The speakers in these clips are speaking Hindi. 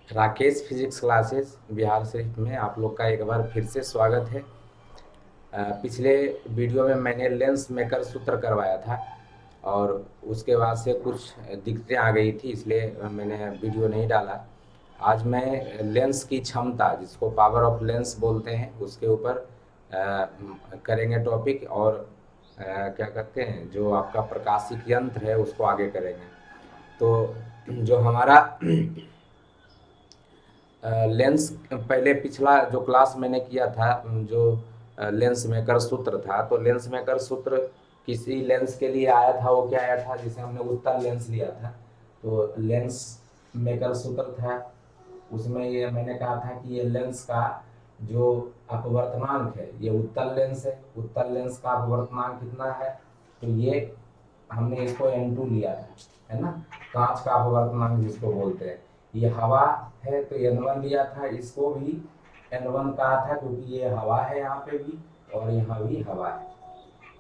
राकेश फिजिक्स क्लासेस बिहार शरीफ में आप लोग का एक बार फिर से स्वागत है। पिछले वीडियो में मैंने लेंस मेकर सूत्र करवाया था और उसके बाद से कुछ दिक्कतें आ गई थी, इसलिए मैंने वीडियो नहीं डाला। आज मैं लेंस की क्षमता, जिसको पावर ऑफ लेंस बोलते हैं, उसके ऊपर करेंगे टॉपिक। और क्या कहते हैं, जो आपका प्रकाशिक यंत्र है उसको आगे करेंगे। तो जो हमारा लेंस, पहले पिछला जो क्लास मैंने किया था, जो लेंस मेकर सूत्र था, तो लेंस मेकर सूत्र किसी लेंस के लिए आया था। वो क्या आया था, जिसे हमने उत्तल लेंस लिया था, तो लेंस मेकर सूत्र था। उसमें ये मैंने कहा था कि ये लेंस का जो अपवर्तनांक है, ये उत्तल लेंस है, उत्तल लेंस का अपवर्तनांक कितना है, तो ये हमने इसको N2 लिया है ना, कांच का अपवर्तनांक जिसको बोलते हैं। ये हवा है तो N1 लिया था, इसको भी N1 कहा था क्योंकि ये हवा है यहाँ पे भी और यहाँ भी हवा है।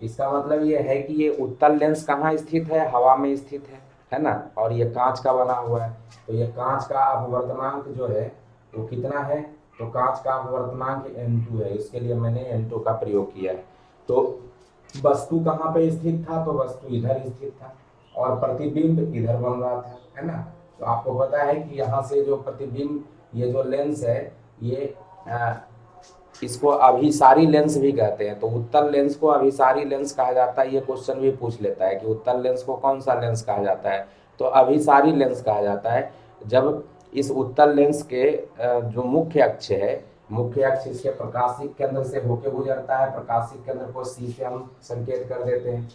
इसका मतलब ये है कि ये उत्तल लेंस कहाँ स्थित है, हवा में स्थित है ना, और ये कांच का बना हुआ है। तो ये कांच का अपवर्तनांक जो है वो कितना है, तो कांच का अपवर्तनांक N2 है, इसके लिए मैंने N2 का प्रयोग किया है। तो वस्तु कहाँ पे स्थित था, तो वस्तु इधर स्थित था और प्रतिबिंब इधर बन रहा था, है ना। तो आपको पता है कि यहाँ से जो प्रतिबिंब, ये जो लेंस है, ये इसको अभिसारी लेंस भी कहते हैं। तो उत्तल लेंस को अभिसारी लेंस कहा जाता है। ये क्वेश्चन भी पूछ लेता है कि उत्तल लेंस को कौन सा लेंस कहा जाता है, तो अभिसारी लेंस कहा जाता है। जब इस उत्तल लेंस के जो मुख्य अक्ष है, मुख्य अक्ष इसके प्रकाशिक केंद्र से होकर गुजरता है। प्रकाशिक केंद्र को C से हम संकेत कर देते हैं।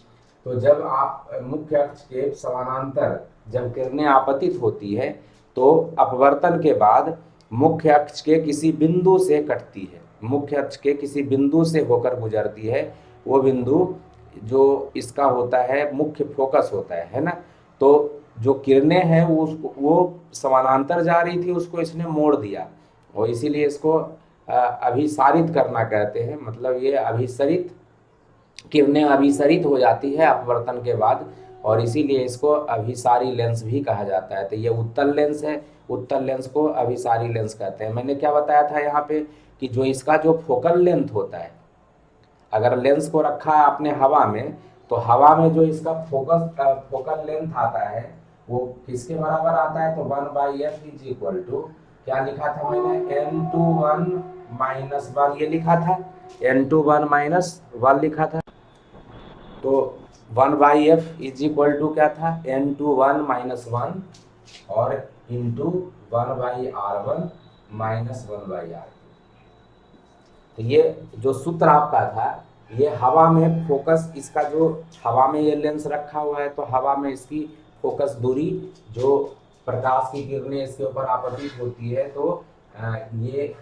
तो जब आप मुख्य अक्ष के समानांतर जब किरणें आपतित होती है, तो अपवर्तन के बाद मुख्य अक्ष के किसी बिंदु से कटती है, मुख्य अक्ष के किसी बिंदु से होकर गुजरती है। वो बिंदु जो इसका होता है, मुख्य फोकस होता है ना। तो जो किरणें हैं वो समानांतर जा रही थी, उसको इसने मोड़ दिया और इसीलिए इसको अभिसारित करना कहते हैं। मतलब ये अभिसरित, किरणें अभिसरित हो जाती है अपवर्तन के बाद, और इसीलिए इसको अभिसारी लेंस भी कहा जाता है। तो ये उत्तल लेंस है, उत्तल लेंस को अभिसारी लेंस कहते हैं। मैंने क्या बताया था यहाँ पे कि जो इसका जो फोकल लेंथ होता है, अगर लेंस को रखा है आपने हवा में, तो हवा में जो इसका फोकल लेंथ आता है वो किसके बराबर आता है, तो 1/f इज इक्वल टू, क्या लिखा था मैंने, N2 1 - 1 ये लिखा था, N2 1 - 1 लिखा था। तो 1/f इज इक्वल टू क्या था, N2 1 - 1 और इंटू 1/r1 - 1/r2। तो ये जो सूत्र आपका था, ये हवा में फोकस, इसका जो हवा में ये लेंस रखा हुआ है, तो हवा में इसकी फोकस दूरी, जो प्रकाश की किरणें इसके ऊपर आपतित होती है, तो ये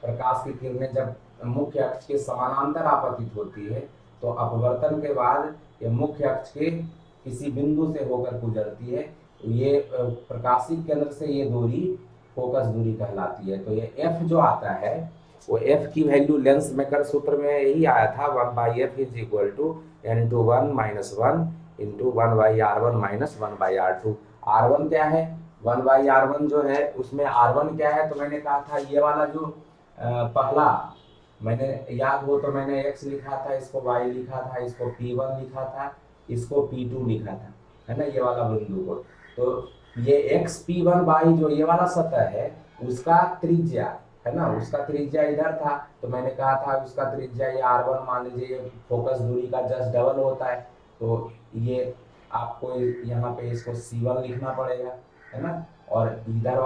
प्रकाश की किरणें जब मुख्य अक्ष के समानांतर आपतित होती है, तो अपवर्तन के बाद ये मुख्य अक्ष के किसी बिंदु से होकर गुजरती है। ये प्रकाशिक केंद्र से ये दूरी फोकस दूरी कहलाती है। तो ये एफ जो आता है, वो एफ की वैल्यू लेंस मेकर सूत्र में यही आया था, 1/f is equal to N2 1 - 1 into 1/r1 - 1/r2। R1 क्या है, 1/r1 जो है, उसमें R1 क्या है, तो मैंने कहा था ये वाला जो पहला, मैंने याद हो तो मैंने x लिखा था, इसको y लिखा था, इसको P1 लिखा था, इसको P2 लिखा था, है ना, ये वाला बिंदु को। तो ये x P1 जो ये वाला सतह है, उसका त्रिज्या है ना, उसका त्रिज्या इधर था, तो मैंने कहा था उसका त्रिज्या ये R1 मान लीजिए, ये फोकस दूरी का जस्ट डबल होता है। तो ये आपको यहाँ पे इसको C1 लिखना पड़ेगा, है ना, और इधर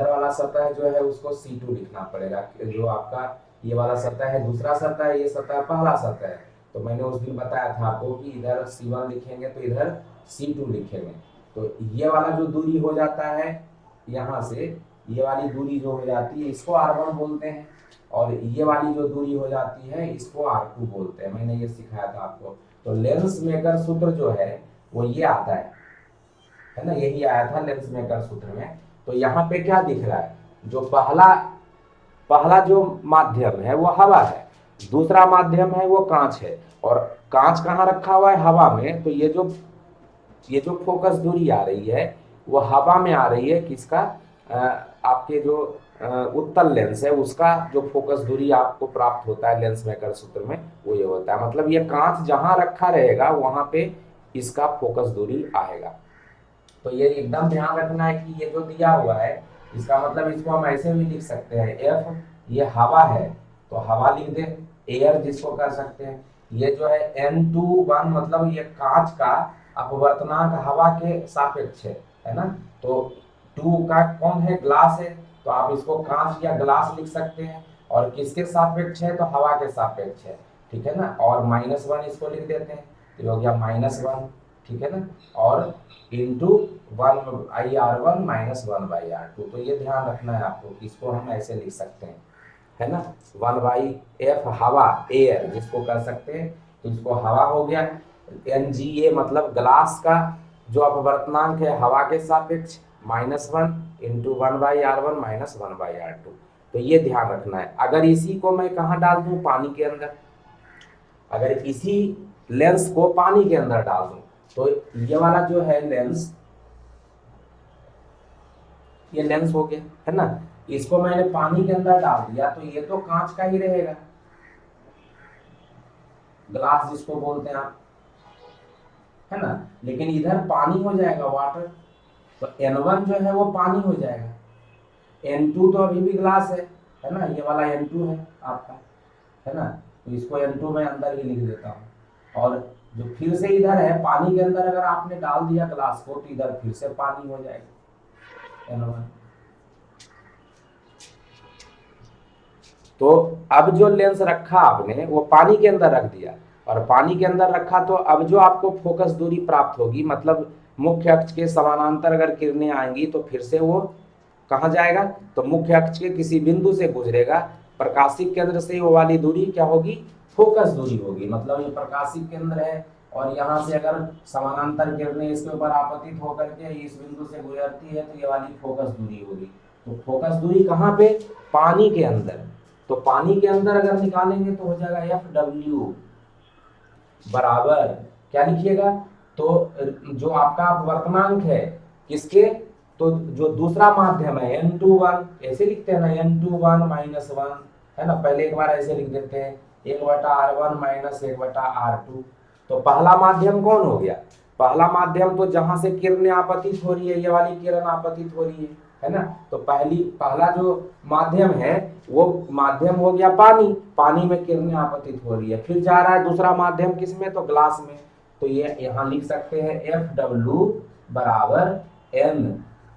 वाला सतह जो है उसको C2 लिखना पड़ेगा। जो आपका ये वाला सतह है दूसरा सतह है, ये सतह पहला सतह है। तो मैंने उस दिन बताया था आपको कि इधर C1 लिखेंगे तो इधर C2 लिखेंगे। तो ये वाला जो दूरी हो जाता है यहाँ से, ये वाली दूरी जो हो जाती है, इसको R1 बोलते हैं, और ये वाली जो दूरी हो जाती है इसको R2 बोलते हैं। मैंने ये सिखाया था आपको। तो लेंस मेकर सूत्र जो है वो ये आता है ना, यही आया था लेंस मेकर सूत्र में। तो यहाँ पे क्या दिख रहा है, जो पहला पहला जो माध्यम है वो हवा है, दूसरा माध्यम है वो कांच है, और कांच कहाँ रखा हुआ है, हवा में। तो ये जो फोकस दूरी आ रही है वो हवा में आ रही है, किसका, आपके जो उत्तल लेंस है उसका जो फोकस दूरी आपको प्राप्त होता है लेंस मेकर सूत्र में, वो ये होता है। मतलब ये कांच जहां रखा रहेगा वहां पे इसका फोकस दूरी आएगा। तो ये एकदम ध्यान रखना है कि ये जो दिया हुआ है इसका मतलब इसको हम ऐसे भी लिख सकते हैं, एफ ये हवा है तो हवा लिख दे, एयर जिसको कर सकते हैं। ये जो है N21 मतलब ये कांच का अपवर्तनांक हवा के सापेक्ष है ना। तो 2 का कौन है, ग्लास है, तो आप इसको कांच या ग्लास लिख सकते हैं। और किसके सापेक्ष है, तो हवा के सापेक्ष है, ठीक है ना। और -1 इसको लिख देते हैं, तो हो गया -1, ठीक है ना। और इंटू 1/R1 -1/R2। तो ये ध्यान रखना है आपको कि इसको हम ऐसे लिख सकते हैं, है ना। 1/F हवा, एयर जिसको कर सकते हैं, तो इसको हवा हो गया। NGA मतलब ग्लास का जो अपवर्तनांक है हवा के सापेक्ष, -1 इंटू 1/R1 -1/R2। तो ये ध्यान रखना है। अगर इसी को मैं कहाँ डाल दूं, पानी के अंदर, अगर इसी लेंस को पानी के अंदर डाल दूं, तो ये वाला जो है लेंस, ये लेंस हो गया, है ना। इसको मैंने पानी के अंदर डाल दिया तो ये तो कांच का ही रहेगा, ग्लास जिसको बोलते हैं आप, है ना। लेकिन इधर पानी हो जाएगा, वाटर, तो N1 जो है वो पानी हो जाएगा। N2 तो अभी भी ग्लास है ना, ये वाला N2 है आपका, है ना। तो इसको N2 में अंदर ही लिख देता हूँ। और जो फिर से इधर है पानी के अंदर, अगर आपने डाल दिया ग्लास को, तो इधर फिर से पानी हो जाएगा, N1। तो अब जो लेंस रखा आपने वो पानी के अंदर रख दिया, और पानी के अंदर रखा तो अब जो आपको फोकस दूरी प्राप्त होगी, मतलब मुख्य अक्ष के समानांतर अगर किरणें आएंगी तो फिर से वो कहाँ जाएगा, तो मुख्य अक्ष के किसी बिंदु से गुजरेगा। प्रकाशिक केंद्र से वो वाली दूरी क्या होगी, फोकस दूरी होगी। मतलब ये प्रकाशिक केंद्र है और यहाँ से अगर समानांतर किरणें इसके ऊपर आपतित होकर के इस बिंदु से गुजरती है तो ये वाली फोकस दूरी होगी। तो फोकस दूरी कहाँ पे, पानी के अंदर। तो पानी के अंदर अगर निकालेंगे तो हो जाएगा FW बराबर, क्या लिखिएगा, तो जो आपका अपवर्तनांक है किसके, तो जो दूसरा माध्यम है N21, ऐसे लिखते हैं ना, N21 -1, है ना। पहले एक बार ऐसे लिख देते हैं, 1/R1 -1/R2। तो पहला माध्यम कौन हो गया, पहला माध्यम तो जहां से किरणें आपतित हो रही है, ये वाली किरण आपतित हो रही है ना। तो पहला जो माध्यम है वो माध्यम हो गया पानी, पानी में किरणें आपतित हो रही है। फिर जा रहा है दूसरा माध्यम किसमें, तो ग्लास में। तो ये यहाँ लिख सकते हैं FW बराबर N,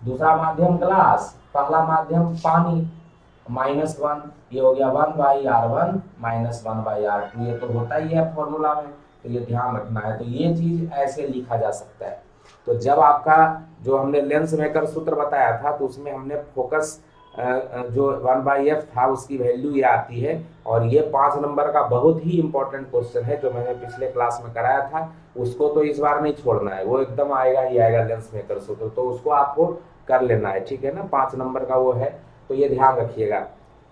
दूसरा माध्यम ग्लास, पहला माध्यम पानी, -1, ये हो गया 1/R1 -1/R2। ये तो होता ही है फॉर्मूला में, तो ये ध्यान रखना है। तो ये चीज ऐसे लिखा जा सकता है। तो जब आपका जो हमने लेंस मेकर सूत्र बताया था तो उसमें हमने फोकस जो 1/F था उसकी वैल्यू ये आती है। और ये 5 नंबर का बहुत ही इंपॉर्टेंट क्वेश्चन है जो मैंने पिछले क्लास में कराया था, उसको तो इस बार नहीं छोड़ना है, वो एकदम आएगा ही आएगा लेंस मेकर सूत्र, तो उसको आपको कर लेना है, ठीक है ना। 5 नंबर का वो है, तो ये ध्यान रखिएगा।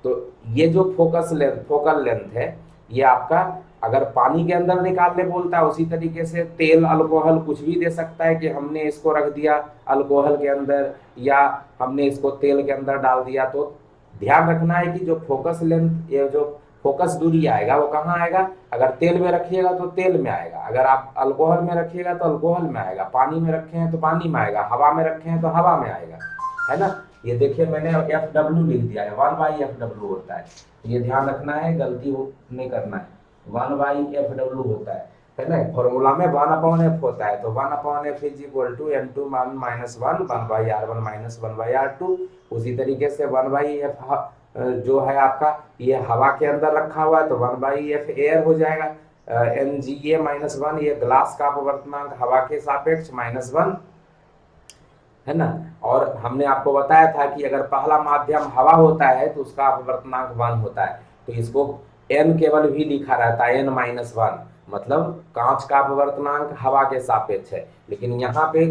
तो ये जो फोकल लेंथ है ये आपका, अगर पानी के अंदर निकालने बोलता है उसी तरीके से तेल अल्कोहल कुछ भी दे सकता है कि हमने इसको रख दिया अल्कोहल के अंदर या हमने इसको तेल के अंदर डाल दिया। तो ध्यान रखना है कि जो फोकस लेंथ, ये जो फोकस दूरी आएगा वो कहाँ आएगा, अगर तेल में रखिएगा तो तेल में आएगा, अगर आप अल्कोहल में रखिएगा तो अल्कोहल में आएगा, पानी में रखे हैं तो पानी में आएगा, हवा में रखे हैं तो हवा में आएगा, है ना। ये देखिए मैंने FW लिख दिया है, 1/FW होता है। ये ध्यान रखना है, गलती नहीं करना है, 1/FW होता है ना। फॉर्मूला में 1/F होता है, तो 1/F is equal to N2 -1 1/R1 -1/R2। उसी तरीके से 1/F जो है आपका ये हवा के अंदर रखा हुआ है तो 1/F एयर हो जाएगा। NGA -1 ये ग्लास का अपवर्तनांक हवा के सापेक्ष -1, है ना। और हमने आपको बताया था कि अगर पहला माध्यम हवा होता है तो उसका अपवर्तनांक 1 होता है, तो इसको N केवल भी लिखा रहता है, N-1, मतलब कांच का अपवर्तनांक हवा के सापेक्ष है। लेकिन यहाँ पे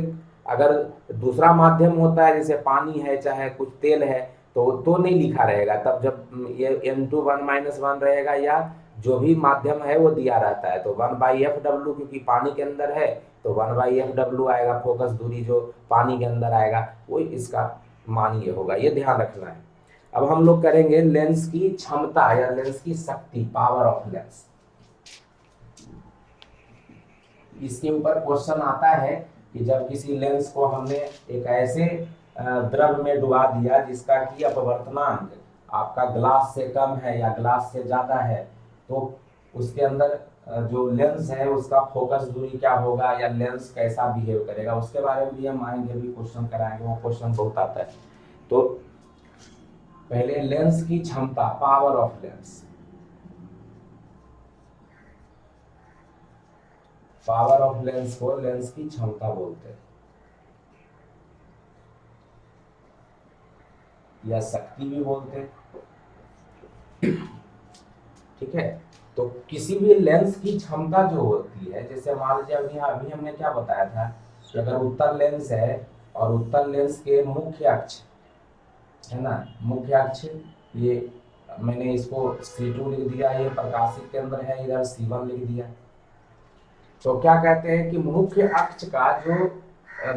अगर दूसरा माध्यम होता है जैसे पानी है चाहे कुछ तेल है तो नहीं लिखा रहेगा, तब जब ये N2 1 - 1 रहेगा या जो भी माध्यम है वो दिया रहता है। तो 1/FW क्योंकि पानी के अंदर है तो 1/FW आएगा, फोकस दूरी जो पानी के अंदर आएगा वो इसका मान ये होगा, ये ध्यान रखना है। अब हम लोग करेंगे लेंस की क्षमता या लेंस की शक्ति, पावर ऑफ लेंस। इसके ऊपर क्वेश्चन आता है कि जब किसी लेंस को हमने एक ऐसे द्रव में डुबा दिया जिसका कि अपवर्तनांक आपका ग्लास से कम है या ग्लास से ज्यादा है, तो उसके अंदर जो लेंस है उसका फोकस दूरी क्या होगा या लेंस कैसा बिहेव करेगा, उसके बारे में भी हम आएंगे, भी क्वेश्चन कराएंगे, वो क्वेश्चन बहुत आता है। तो पहले लेंस की क्षमता, power of lens. Power of lens को लेंस की क्षमता बोलते हैं या शक्ति भी बोलते हैं, ठीक है। तो किसी भी लेंस की क्षमता जो होती है, जैसे मान लीजिए अभी हमने क्या बताया था कि अगर उत्तल लेंस है और उत्तल लेंस के मुख्य अक्ष है ना, मुख्य अक्ष, ये मैंने इसको C2 लिख दिया, ये प्रकाशित के अंदर है, इधर C1 लिख दिया। तो क्या कहते हैं कि मुख्य अक्ष का जो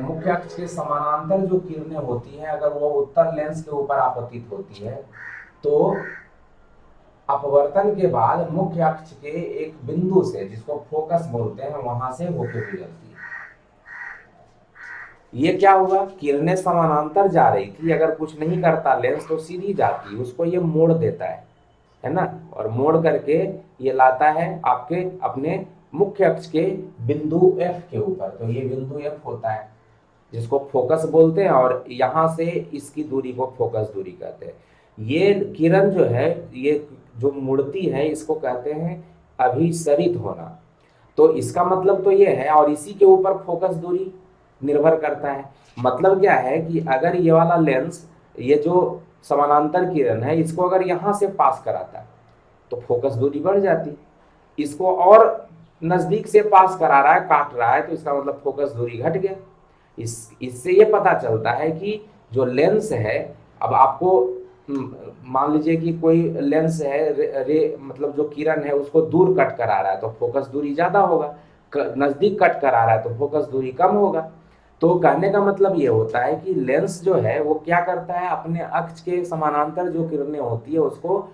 मुख्य अक्ष के समानांतर जो किरणें होती हैं, अगर वो उत्तल लेंस के ऊपर आपतित होती है तो अपवर्तन के बाद मुख्य अक्ष के एक बिंदु से, जिसको फोकस बोलते हैं, वहां से होके गुजरती है। ये क्या हुआ, किरणें समानांतर जा रही थी, अगर कुछ नहीं करता लेंस तो सीधी जाती, उसको ये मोड़ देता है ना, और मोड़ करके ये लाता है आपके अपने मुख्य अक्ष के बिंदु F के ऊपर। तो ये बिंदु F होता है जिसको फोकस बोलते हैं, और यहां से इसकी दूरी को फोकस दूरी कहते हैं। ये किरण जो है, ये जो मुड़ती है, इसको कहते हैं अभिसरित होना। तो इसका मतलब तो ये है, और इसी के ऊपर फोकस दूरी निर्भर करता है। मतलब क्या है कि अगर ये वाला लेंस, ये जो समानांतर किरण है, इसको अगर यहां से पास कराता है तो फोकस दूरी बढ़ जाती, इसको और नजदीक से पास करा रहा है, काट रहा है, तो इसका मतलब फोकस दूरी घट गया। इससे ये पता चलता है कि जो लेंस है, अब आपको मान लीजिए कि कोई लेंस है, मतलब जो किरण है उसको दूर कट करा रहा है तो फोकस दूरी ज्यादा होगा, नजदीक कट करा रहा है तो फोकस दूरी कम होगा। तो कहने का मतलब ये होता है कि लेंस जो है वो क्या करता है, अपने अक्ष के समानांतर जो किरणें होती है उसको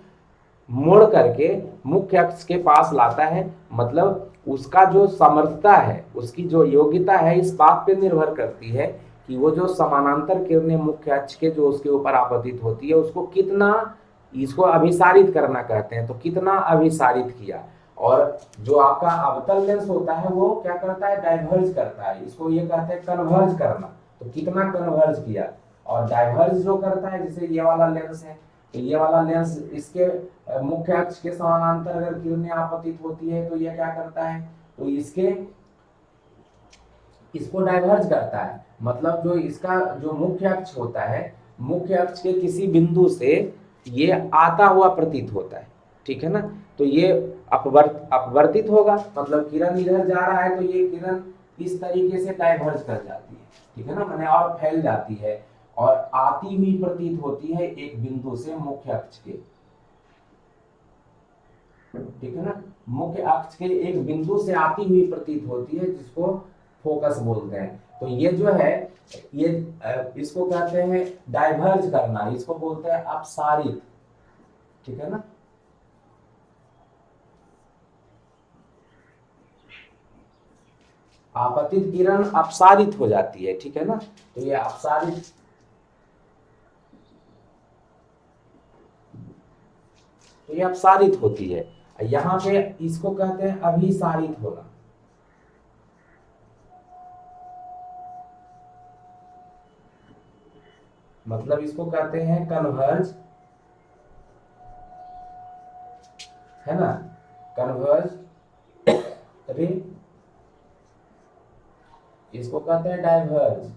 मोड़ करके मुख्य अक्ष के पास लाता है। मतलब उसका जो समर्थता है, उसकी जो योग्यता है, इस बात पे निर्भर करती है कि वो जो समानांतर किरणें मुख्य अक्ष के जो उसके ऊपर आपतित होती है उसको कितना, इसको अभिसारित करना कहते हैं, तो कितना अभिसारित किया। और जो आपका अवतल लेंस होता है वो क्या करता है, डाइवर्ज करता है, इसको ये कहते हैं कन्वर्ज करना, तो कितना कन्वर्ज किया। और डाइवर्ज जो करता है, जैसे ये वाला लेंस है, तो ये वाला लेंस इसके मुख्य अक्ष के समानांतर अगर किरणें आपतित होती है तो ये क्या करता है, तो इसको डाइवर्ज करता है। मतलब जो इसका जो मुख्य अक्ष होता है, मुख्य अक्ष के किसी बिंदु से ये आता हुआ प्रतीत होता है, ठीक है ना। तो ये अपवर्तित होगा, मतलब किरण इधर जा रहा है तो ये किरण इस तरीके से डाइवर्ज कर जाती है, ठीक है ना, मैंने और फैल जाती है और आती हुई प्रतीत होती है एक बिंदु से मुख्य अक्ष के, ठीक है ना, मुख्य अक्ष के एक बिंदु से आती हुई प्रतीत होती है, जिसको फोकस बोलते हैं। तो ये जो है, ये इसको कहते हैं डाइवर्ज करना, इसको बोलते हैं अपसारित, ठीक है ना। आपतित किरण अपसारित हो जाती है, ठीक है ना, तो ये अपसारित, तो ये अपसारित होती है। यहाँ पे इसको कहते हैं अभिसारित होना। मतलब इसको कहते हैं कन्वर्ज, है ना, कन्वर्ज रे, इसको कहते हैं डाइवर्ज।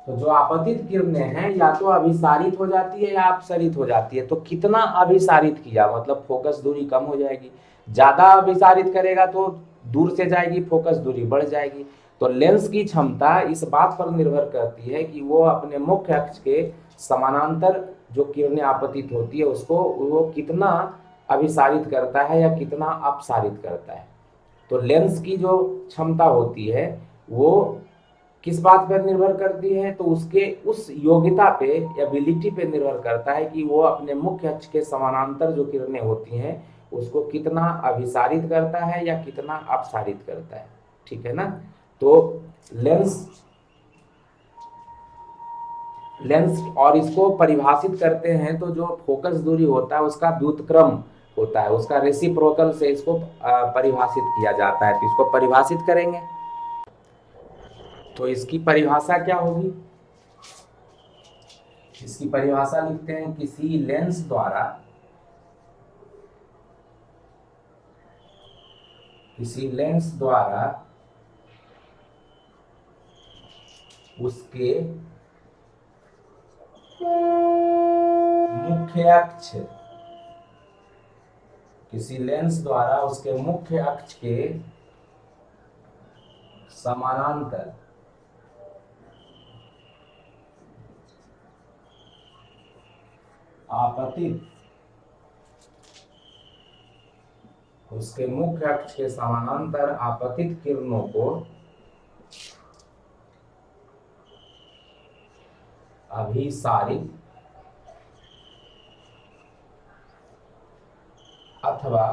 तो जो आपतित किरणें हैं या तो अभिसारित हो जाती है या अपसरित हो जाती है। तो कितना अभिसारित किया, मतलब फोकस दूरी कम हो जाएगी, ज्यादा अभिसारित करेगा तो दूर से जाएगी, फोकस दूरी बढ़ जाएगी। तो लेंस की क्षमता इस बात पर निर्भर करती है कि वो अपने मुख्य अक्ष के समानांतर जो किरणें आपतित होती है उसको वो कितना अभिसारित करता है या कितना अपसारित करता है। तो लेंस की जो क्षमता होती है वो किस बात पर निर्भर करती है, तो उसके उस योग्यता पे, एबिलिटी पे निर्भर करता है कि वो अपने मुख्य अक्ष के समानांतर जो किरणें होती हैं उसको कितना अभिसारित करता है या कितना अपसारित करता है। ठीक है ना। तो लेंस लेंस और इसको परिभाषित करते हैं तो जो फोकस दूरी होता है उसका व्युत्क्रम होता है, उसका रेसिप्रोकल से इसको परिभाषित किया जाता है। तो इसको परिभाषित करेंगे तो इसकी परिभाषा क्या होगी, इसकी परिभाषा लिखते हैं किसी लेंस द्वारा उसके मुख्य अक्ष किसी लेंस द्वारा उसके मुख्य अक्ष के समानांतर आपतित उसके मुख्य अक्ष के समानांतर आपतित किरणों को अभिसारित अथवा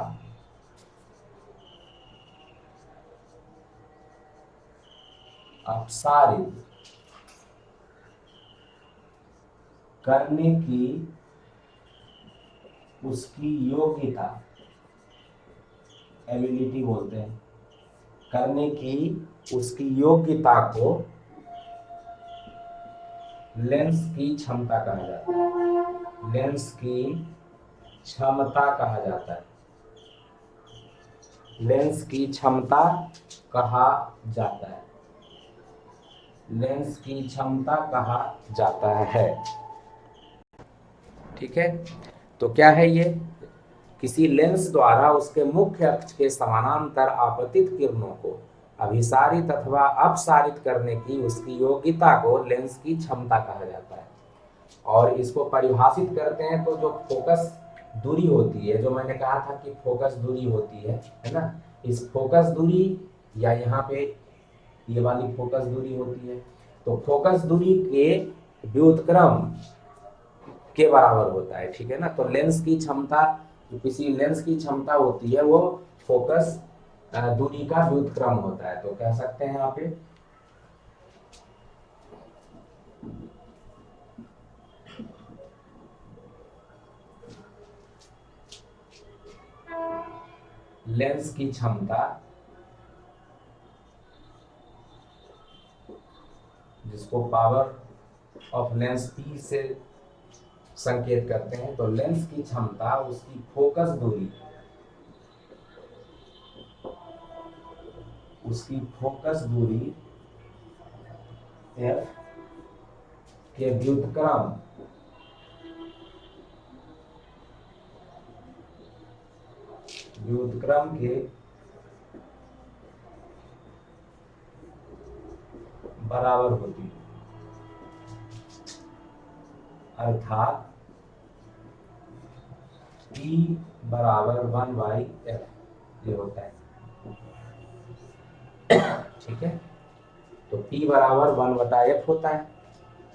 अपसारित करने की उसकी योग्यता, एबिलिटी बोलते हैं, करने की उसकी योग्यता को लेंस की क्षमता कहा जाता है। लेंस की क्षमता कहा जाता है। लेंस की क्षमता कहा जाता है। लेंस की क्षमता कहा जाता है। ठीक है। तो क्या है ये, किसी लेंस द्वारा उसके मुख्य अक्ष के समानांतर आपतित किरणों को अभिसारित अथवा अपसारित करने की उसकी योग्यता को लेंस की क्षमता कहा जाता है। और इसको परिभाषित करते हैं तो जो फोकस दूरी होती है, जो मैंने कहा था कि फोकस दूरी होती है ना, इस फोकस दूरी या यहाँ पे ये वाली फोकस दूरी होती है, तो फोकस दूरी के व्युत्क्रम के बराबर होता है। ठीक है ना। तो लेंस की क्षमता, जो किसी लेंस की क्षमता होती है वो फोकस दूरी का व्युत्क्रम होता है। तो कह सकते हैं यहाँ पे लेंस की क्षमता, जिसको पावर ऑफ लेंस पी से संकेत करते हैं, तो लेंस की क्षमता उसकी फोकस दूरी, उसकी फोकस दूरी एफ के व्युत्क्रम के बराबर होती है। अर्थात P बराबर 1/f ये होता है। ठीक है। तो P बराबर 1/f होता है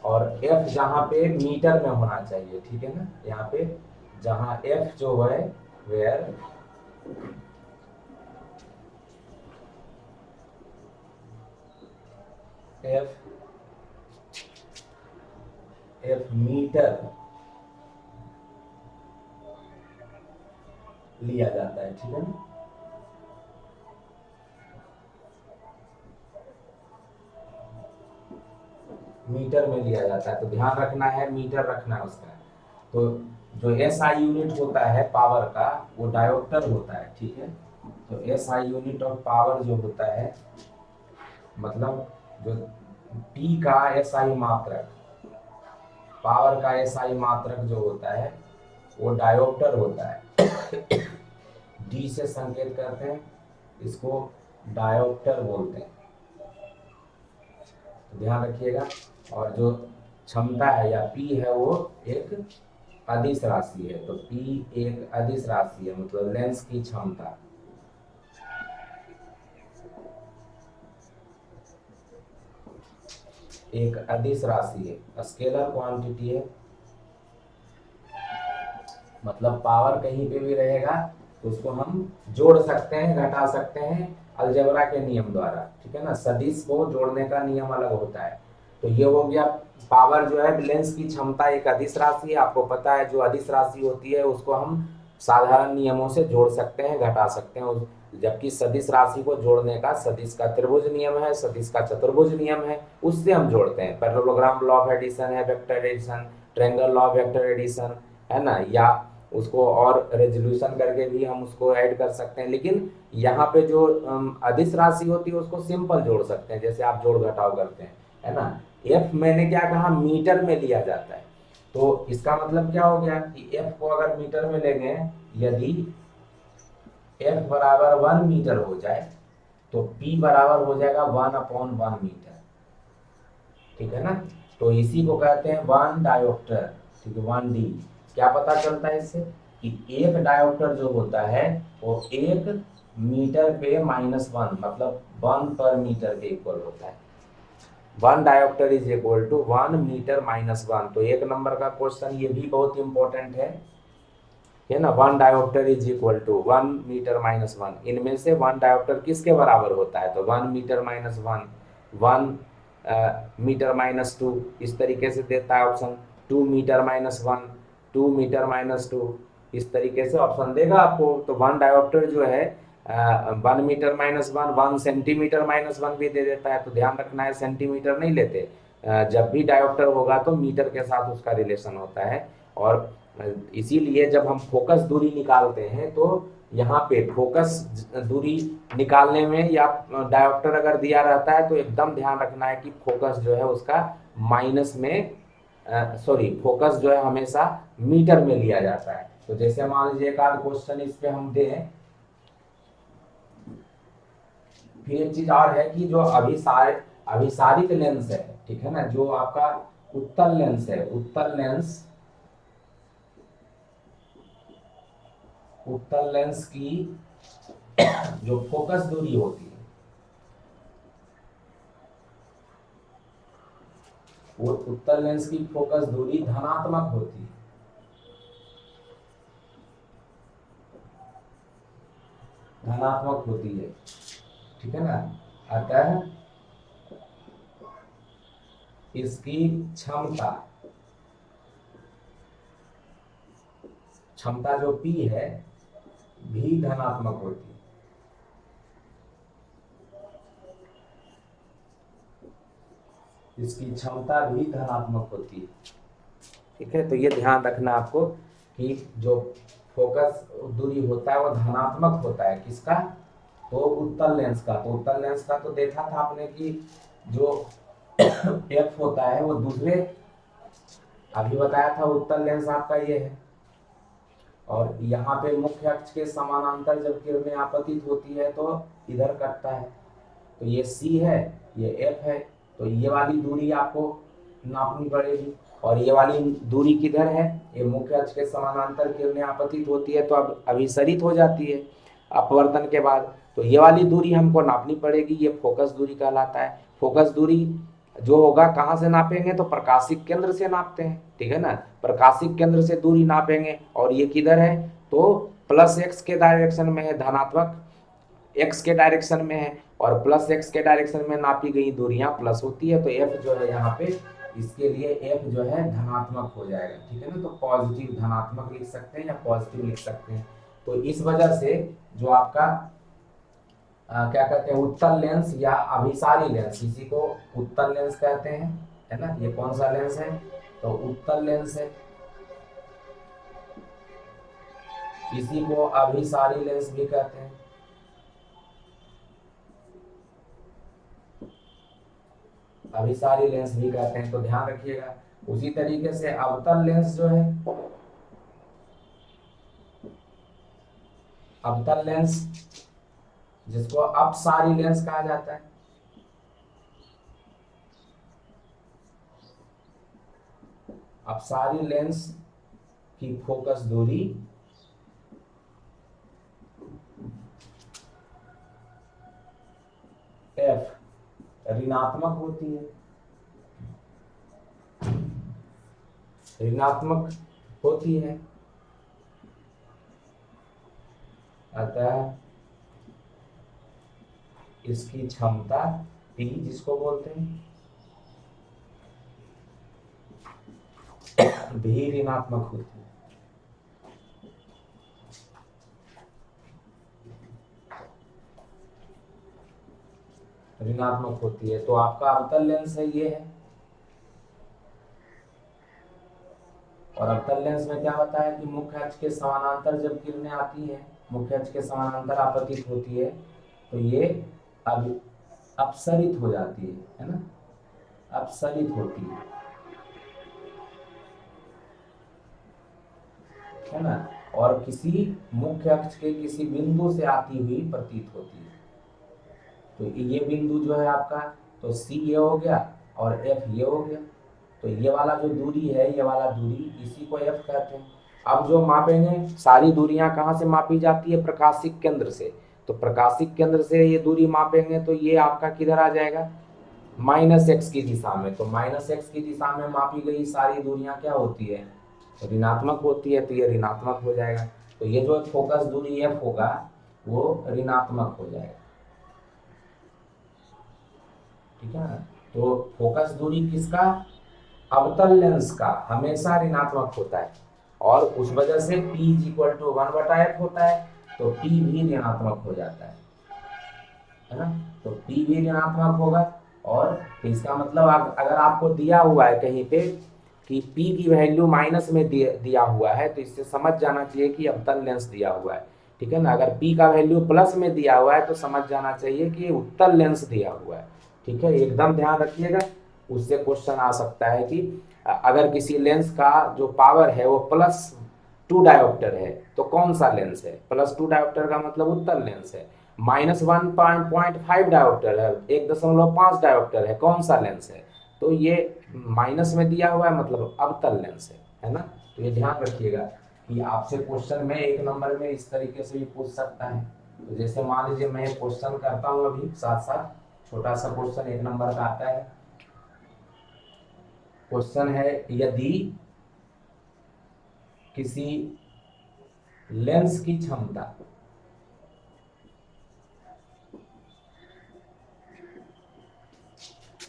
और F जहां पे मीटर में होना चाहिए। ठीक है ना। यहाँ पे जहां F जो है वेयर F मीटर लिया जाता है। ठीक है ना। मीटर में लिया जाता है, तो ध्यान रखना है, मीटर रखना है उसका। तो जो SI यूनिट होता है पावर का वो डायोप्टर होता है। ठीक है। तो SI यूनिट ऑफ पावर जो होता है, मतलब जो P का SI मात्रक, पावर का SI मात्रक जो होता है वो डायोप्टर होता है। D से संकेत करते हैं, इसको डायोप्टर बोलते हैं। तो ध्यान रखिएगा। और जो क्षमता है या P है वो एक अदिश राशि है। तो P एक अदिश राशि है, मतलब लेंस की क्षमता। एक अदिश राशि है, स्केलर क्वांटिटी है, मतलब पावर कहीं पे भी रहेगा तो उसको हम जोड़ सकते हैं, घटा सकते हैं अलजेब्रा के नियम द्वारा, ठीक है ना। सदिश को जोड़ने का नियम अलग होता है। तो ये हो गया पावर जो है, लेंस की क्षमता एक अदिश राशि है। आपको पता है जो अदिश राशि होती है उसको हम साधारण नियमों से जोड़ सकते हैं, घटा सकते हैं, जबकि सदिश राशि को जोड़ने का सदिश का त्रिभुज नियम है, सदिश का चतुर्भुज नियम है, उससे हम जोड़ते हैं। पैरेललोग्राम लॉ ऑफ एडिशन है, vector addition, triangle law of vector addition, है ना, या उसको और रेजोल्यूशन करके भी हम उसको ऐड कर सकते हैं। लेकिन यहाँ पे जो अदिश राशि होती है उसको सिंपल जोड़ सकते हैं, जैसे आप जोड़ घटाव करते हैं, है ना। एफ मैंने क्या कहा, मीटर में लिया जाता है। तो इसका मतलब क्या हो गया कि एफ को अगर मीटर में लेंगे, यदि एफ बराबर 1 मीटर हो जाए तो पी बराबर हो जाएगा 1/1 मीटर, ठीक है ना। तो इसी को कहते हैं वन डायोप्टर, ठीक है, 1D। क्या पता चलता है इससे कि एक डायोप्टर जो होता है वो 1 मीटर पे -1, मतलब 1/मीटर के इक्वल होता है। 1 dioptre is equal to 1 metre -1। तो 1 नंबर का क्वेश्चन ये भी बहुत इंपॉर्टेंट है ना। 1 dioptre is equal to 1 metre -1। इनमें से 1 डायोप्टर किसके बराबर होता है, तो 1 मीटर -1, 1 मीटर -2, इस तरीके से देता है ऑप्शन। 2 मीटर -1, 2 मीटर -2, इस तरीके से ऑप्शन देगा आपको। तो 1 डायोप्टर जो है 1 मीटर -1, 1 सेंटीमीटर -1 भी दे देता है। तो ध्यान रखना है, सेंटीमीटर नहीं लेते। जब भी डायोप्टर होगा तो मीटर के साथ उसका रिलेशन होता है। और इसीलिए जब हम फोकस दूरी निकालते हैं तो यहाँ पे फोकस दूरी निकालने में या डायोप्टर अगर दिया रहता है तो एकदम ध्यान रखना है कि फोकस जो है उसका माइनस में, सॉरी, फोकस जो है हमेशा मीटर में लिया जाता है। तो जैसे मान लीजिए एक आध क्वेश्चन इस पे हम दें। फिर एक चीज और है कि जो अभिसारित लेंस है, ठीक है ना, जो आपका उत्तल लेंस है, उत्तल लेंस की जो फोकस दूरी होती है वो उत्तल लेंस की फोकस दूरी धनात्मक होती है, धनात्मक होती है, ठीक है ना। अतः इसकी क्षमता क्षमता जो P है भी धनात्मक होती है। इसकी क्षमता भी धनात्मक होती है, ठीक है। तो ये ध्यान रखना आपको कि जो फोकस दूरी होता है वो धनात्मक होता है, किसका, तो उत्तल लेंस का। तो उत्तल लेंस का तो देखा था आपने कि जो एफ होता है वो दूसरे, अभी बताया था उत्तल लेंस आपका ये है, और यहाँ पे मुख्य अक्ष के समानांतर जब किरणें आपतित होती है तो इधर कटता है। तो ये सी है, ये एफ है। तो ये वाली दूरी आपको नापनी पड़ेगी, और ये वाली दूरी किधर है, ये मुख्य अक्ष के समानांतर किरणें आपतित होती है तो अब अभिसरित हो जाती है अपवर्तन के बाद। तो ये वाली दूरी हमको नापनी पड़ेगी, ये फोकस दूरी कहलाता है। फोकस दूरी जो होगा कहाँ से नापेंगे, तो प्रकाशिक केंद्र से नापते हैं, ठीक है ना। प्रकाशिक केंद्र से दूरी नापेंगे, और ये किधर है, तो +x के डायरेक्शन में है, धनात्मक x के डायरेक्शन में है, और +x के डायरेक्शन में नापी गई दूरियां प्लस होती है। तो f जो है यहाँ पे, इसके लिए f जो है धनात्मक हो जाएगा, ठीक है ना। तो पॉजिटिव धनात्मक लिख सकते हैं या पॉजिटिव लिख सकते हैं। तो इस वजह से जो आपका क्या कहते हैं, उत्तल लेंस या अभिसारी लेंस, इसी को उत्तल लेंस कहते हैं, है ना। ये कौन सा लेंस है, तो उत्तल लेंस है। इसी को अभिसारी लेंस भी कहते हैं, अभिसारी लेंस भी कहते हैं। तो ध्यान रखिएगा। उसी तरीके से अवतल लेंस जो है, अवतल लेंस जिसको अपसारी लेंस कहा जाता है, अपसारी लेंस की फोकस दूरी f ऋणात्मक होती है, ऋणात्मक होती है, अतः इसकी क्षमता P जिसको बोलते हैं भी ऋणात्मक होती है। ऋणात्मक होती है। तो आपका अवतल लेंस है ये है, और अवतल लेंस में क्या होता है कि मुख्य अक्ष के समानांतर जब किरणें आती हैं, मुख्य अक्ष के समानांतर आपतित होती है, तो ये अब अपसरित हो जाती है ना, अपसरित होती है ना, और किसी मुख्य अक्ष के किसी बिंदु से आती हुई प्रतीत होती है। तो ये बिंदु जो है आपका, तो C ये हो गया और F ये हो गया। तो ये वाला जो दूरी है, ये वाला दूरी, इसी को F कहते हैं। अब जो मापेंगे, सारी दूरियां कहाँ से मापी जाती है? प्रकाशिक केंद्र से। तो प्रकाशिक केंद्र से ये दूरी मापेंगे तो ये आपका किधर आ जाएगा? -x की दिशा में। तो -x की दिशा में मापी गई सारी दूरियां क्या होती है? ऋणात्मक होती है, तो ये ऋणात्मक हो जाएगा। तो ये जो फोकस दूरी F होगा वो ऋणात्मक हो जाएगा, ठीक है ना। तो फोकस दूरी किसका? अवतल लेंस का हमेशा ऋणात्मक होता है, और उस वजह से P = 1/f होता है, तो P भी ऋणात्मक हो जाता है ना। तो P भी ऋणात्मक होगा, और इसका मतलब अगर आपको दिया हुआ है कहीं पे कि P की वैल्यू माइनस में दिया हुआ है, तो इससे समझ जाना चाहिए कि अवतल लेंस दिया हुआ है, ठीक है ना। अगर P का वैल्यू प्लस में दिया हुआ है तो समझ जाना चाहिए कि उत्तल लेंस दिया हुआ है, ठीक है। एकदम ध्यान रखिएगा, उससे क्वेश्चन आ सकता है कि अगर किसी लेंस का जो पावर है वो +2 डायोप्टर है तो कौन सा लेंस है? +2 डायोप्टर का मतलब उत्तल लेंस है। -1.5 डायोप्टर है, 1.5 डायोप्टर है, कौन सा लेंस है? तो ये माइनस में दिया हुआ है, मतलब अवतल लेंस है ना। तो ये ध्यान रखिएगा कि आपसे क्वेश्चन में 1 नंबर में इस तरीके से भी पूछ सकता है। तो जैसे मान लीजिए मैं क्वेश्चन करता हूँ अभी साथ साथ, छोटा सा क्वेश्चन 1 नंबर का आता है। क्वेश्चन है, यदि किसी लेंस की क्षमता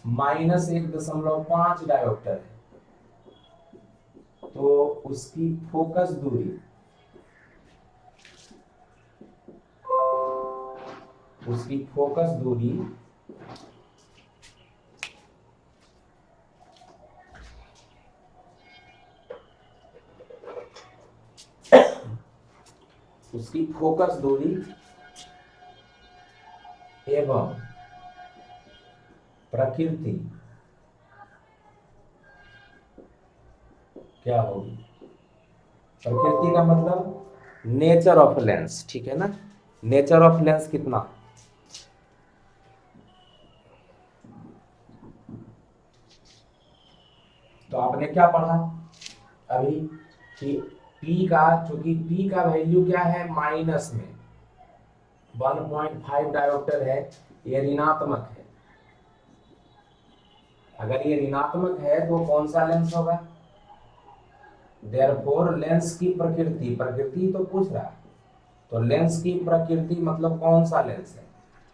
-1.5 डायोप्टर है, तो उसकी फोकस दूरी, उसकी फोकस दूरी उसकी फोकस दूरी एवं प्रकृति क्या होगी? प्रकृति का मतलब नेचर ऑफ लेंस, ठीक है ना। नेचर ऑफ लेंस कितना? तो आपने क्या पढ़ा अभी कि P का, चूंकि P का वैल्यू क्या है? माइनस में 1.5 डायोप्टर है, ये ऋणात्मक है। अगर ये ऋणात्मक है तो कौन सा लेंस होगा? देयरफॉर लेंस की प्रकृति, प्रकृति तो पूछ रहा है, तो लेंस की प्रकृति मतलब कौन सा लेंस है?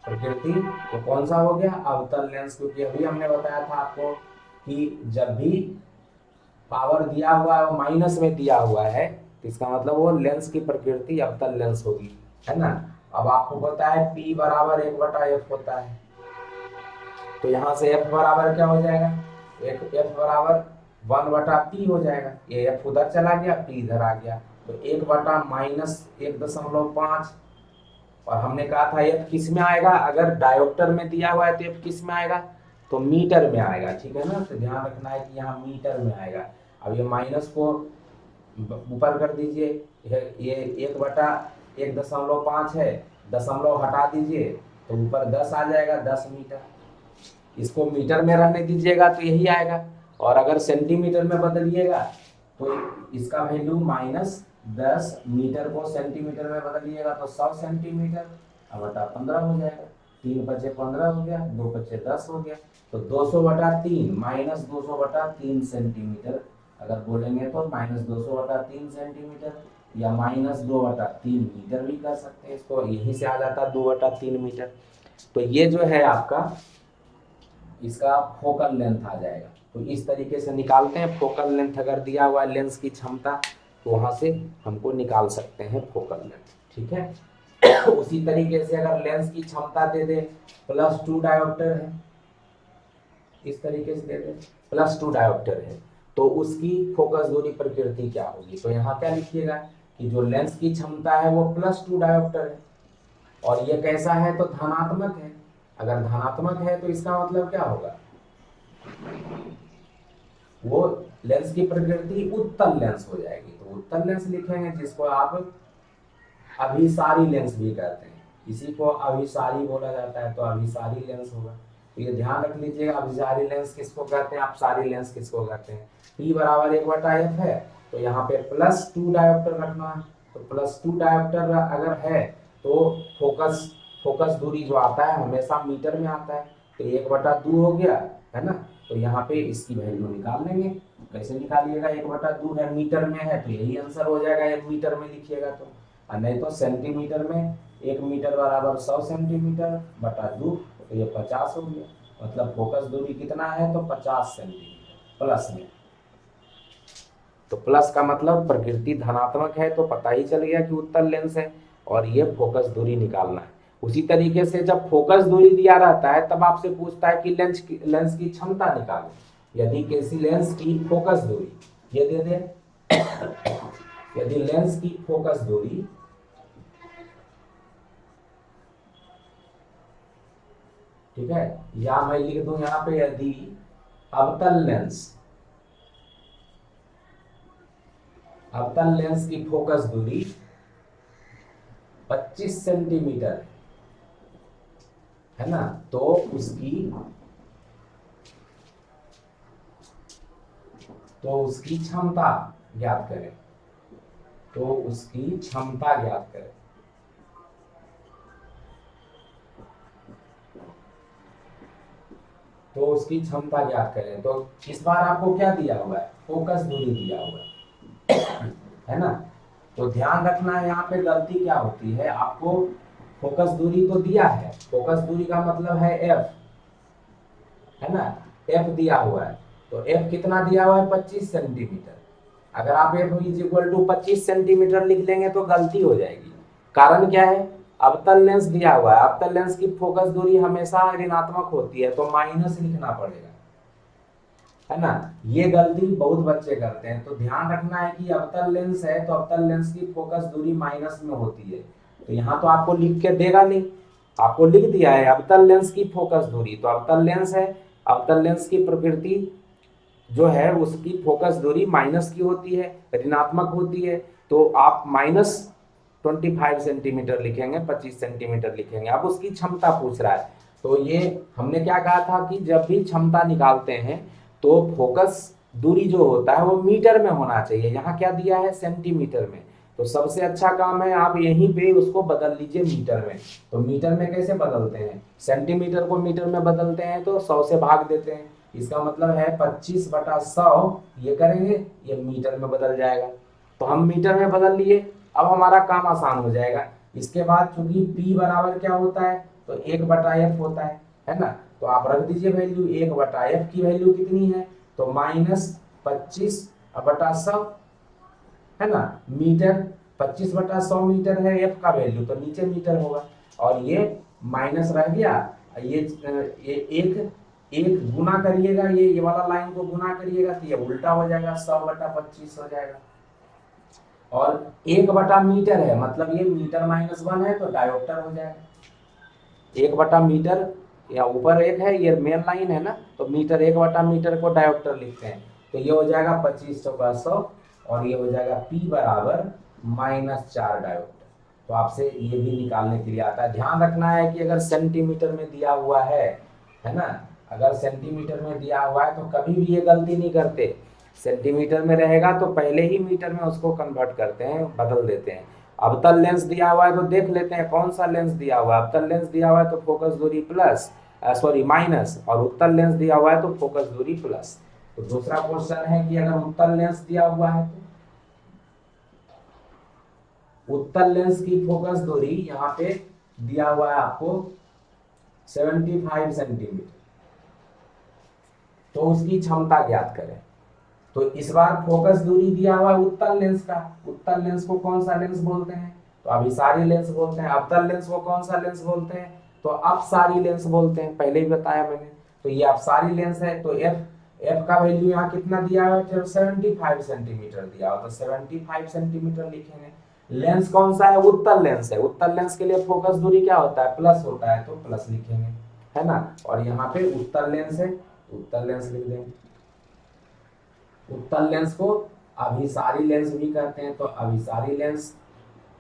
प्रकृति तो कौन सा हो गया? अवतल लेंस, क्योंकि अभी हमने बताया था आपको कि जब भी पावर दिया हुआ है वो माइनस में दिया हुआ है, तो इसका मतलब वो लेंस की प्रकृति अवतल लेंस होगी, है ना। अब आपको पता है P = 1/f होता है, तो यहाँ से F बराबर क्या हो जाएगा? F बराबर 1/P हो जाएगा। ये F उधर चला गया, P इधर आ गया, तो 1/-1.5। और हमने कहा था F किस में आएगा? अगर डायोप्टर में दिया हुआ है तो F किस में आएगा? तो मीटर में आएगा, ठीक है ना। तो ध्यान रखना है कि यहाँ मीटर में आएगा। अब ये माइनस को ऊपर कर दीजिए, ये 1/1.5 है, दशमलव हटा दीजिए तो ऊपर 10 आ जाएगा, 10 मीटर। इसको मीटर में रहने दीजिएगा तो यही आएगा, और अगर सेंटीमीटर में बदलिएगा तो इसका वैल्यू -10, मीटर को सेंटीमीटर में बदलिएगा तो 100 सेंटीमीटर, अब बटा 15 हो जाएगा। 3 × 15 हो गया, 2 × 10 हो गया, तो 200/3 -200/3 सेंटीमीटर अगर बोलेंगे तो -200/3 सेंटीमीटर या -2/3 मीटर भी कर सकते हैं इसको, यहीं से आ जाता 2/3 मीटर। तो ये जो है आपका इसका फोकल लेंथ आ जाएगा। तो इस तरीके से निकालते हैं फोकल लेंथ, अगर दिया हुआ है लेंस की क्षमता तो वहां से हमको निकाल सकते हैं फोकल लेंथ, ठीक है। उसी तरीके से अगर लेंस की क्षमता दे दे +2 डायोप्टर है, इस तरीके से दे दे +2 डायोप्टर है, तो उसकी फोकस दूरी प्रकृति क्या होगी? तो यहाँ क्या लिखिएगा कि जो लेंस की क्षमता है वो +2 डायोप्टर है और ये कैसा है तो धनात्मक है। अगर धनात्मक है तो इसका मतलब क्या होगा, वो लेंस की प्रकृति उत्तल लेंस हो जाएगी। तो उत्तल लेंस लिखेंगे जिसको आप अभिसारी लेंस भी कहते हैं, इसी को अभिसारी बोला जाता है, तो अभिसारी लेंस होगा। तो ये ध्यान रख लीजिएगा, अभिसारी लेंस किसको कहते हैं, अपसारी लेंस किसको कहते हैं। P बराबर 1/f है तो यहाँ पे +2 डायोप्टर रखना है। तो +2 डायोप्टर अगर है तो फोकस दूरी जो आता है हमेशा मीटर में आता है, तो 1/2 हो गया है ना। तो यहाँ पे इसकी वैल्यू निकाल लेंगे। कैसे निकालिएगा, 1/2 है, मीटर में है तो यही आंसर हो जाएगा, 1 मीटर में लिखिएगा तो, और नहीं तो सेंटीमीटर में 1 मीटर बराबर 100 सेंटीमीटर बटा 2, तो ये 50 हो गया। मतलब फोकस दूरी कितना है तो 50 सेंटीमीटर प्लस में। तो प्लस का मतलब प्रकृति धनात्मक है, तो पता ही चल गया कि उत्तल लेंस है और ये फोकस दूरी निकालना है। उसी तरीके से जब फोकस दूरी दिया रहता है तब आपसे पूछता है कि लेंस की क्षमता निकालो। यदि किसी लेंस की फोकस दूरी ये दे दे यदि लेंस की फोकस दूरी ठीक है, या मैं लिख दूं यहाँ पे यदि अवतल लेंस की फोकस दूरी 25 सेंटीमीटर है ना, तो उसकी क्षमता ज्ञात करें। तो उसकी क्षमता ज्ञात करें। तो उसकी क्षमता ज्ञात करें। तो इस बार आपको क्या दिया हुआ है, फोकस दूरी दिया हुआ है ना। तो ध्यान रखना है यहाँ पे गलती क्या होती है, आपको फोकस दूरी तो दिया है, फोकस दूरी का मतलब है एफ, है ना, एफ दिया हुआ है। तो एफ कितना दिया हुआ है 25 सेंटीमीटर। अगर आप F is equal to 25 centimetre लिख लेंगे तो गलती हो जाएगी। कारण क्या है, अवतल लेंस दिया हुआ है, अवतल लेंस की फोकस दूरी हमेशा ऋणात्मक होती है, तो माइनस लिखना पड़ेगा, है ना। ये गलती बहुत बच्चे करते हैं। तो ध्यान रखना है कि अवतल लेंस है तो अवतल लेंस की फोकस दूरी माइनस में होती है। तो यहाँ तो आपको लिख के देगा नहीं, आपको लिख दिया है अवतल लेंस की फोकस दूरी, तो अवतल लेंस है, अवतल लेंस की प्रकृति जो है उसकी फोकस दूरी माइनस की होती है, ऋणात्मक होती है। तो आप -25 सेंटीमीटर लिखेंगे, 25 सेंटीमीटर लिखेंगे। अब उसकी क्षमता पूछ रहा है, तो ये हमने क्या कहा था कि जब भी क्षमता निकालते हैं तो फोकस दूरी जो होता है वो मीटर में होना चाहिए। यहाँ क्या दिया है, सेंटीमीटर में। तो सबसे अच्छा काम है आप यहीं पे उसको बदल लीजिए मीटर में। तो मीटर में कैसे बदलते हैं, सेंटीमीटर को मीटर में बदलते हैं तो 100 से भाग देते हैं। इसका मतलब है 25/100 ये करेंगे, ये मीटर में बदल जाएगा। तो हम मीटर में बदल लिए, अब हमारा काम आसान हो जाएगा। इसके बाद चूंकि P बराबर क्या होता है तो 1/f होता है ना। तो आप रख दीजिए वैल्यू, 1/f की वैल्यू कितनी है तो -25/100 है ना मीटर। 25/100 मीटर है f का वैल्यू, तो नीचे मीटर होगा और ये माइनस रह गया। ये एक गुना करिएगा, ये वाला लाइन को गुना करिएगा तो ये उल्टा हो जाएगा, 100/25 हो जाएगा। और 1/मीटर है मतलब ये मीटर -1 है तो डायोप्टर हो जाएगा। 1/मीटर या ऊपर एक है, ये मेन लाइन है ना, तो मीटर 1/मीटर को डायोप्टर लिखते हैं। तो ये हो जाएगा 25/100 और ये हो जाएगा P बराबर -4 डायोप्टर। तो आपसे ये भी निकालने के लिए आता है। ध्यान रखना है कि अगर सेंटीमीटर में दिया हुआ है ना, अगर सेंटीमीटर में दिया हुआ है तो कभी भी ये गलती नहीं करते। सेंटीमीटर में रहेगा तो पहले ही मीटर में उसको कन्वर्ट करते हैं, बदल देते हैं। अवतल लेंस दिया हुआ है तो देख लेते हैं कौन सा लेंस दिया हुआ है। अवतल लेंस दिया हुआ है तो फोकस दूरी माइनस, और उत्तल लेंस दिया हुआ है तो फोकस दूरी प्लस। तो दूसरा क्वेश्चन है कि अगर उत्तल लेंस दिया हुआ है तो उत्तल लेंस की फोकस दूरी यहाँ पे दिया हुआ है आपको 75 सेंटीमीटर, तो उसकी क्षमता ज्ञात करें। तो इस बार फोकस दूरी दिया हुआ है उत्तल लेंस का। उत्तल लेंस को कौन सा लेंस बोलते हैं? तो अभिसारी लेंस बोलते हैं। अवतल लेंस को कौन सा लेंस बोलते हैं? तो अपसारी लेंस बोलते हैं, पहले ही बताया मैंने। तो ये अपसारी लेंस है, तो एफ का वैल्यू यहाँ कितना दिया हुआ है? 75 सेंटीमीटर दिया हुआ, तो 75 सेंटीमीटर लिखेंगे। लेंस कौन सा है? उत्तल लेंस है। उत्तल लेंस के लिए फोकस दूरी क्या होता है? प्लस होता है, तो प्लस लिखेंगे, है ना। और यहाँ पे उत्तल लेंस है, उत्तल लेंस लिख देंगे। उत्तल लेंस को अभिसारी लेंस भी कहते हैं। तो अभिसारी लेंस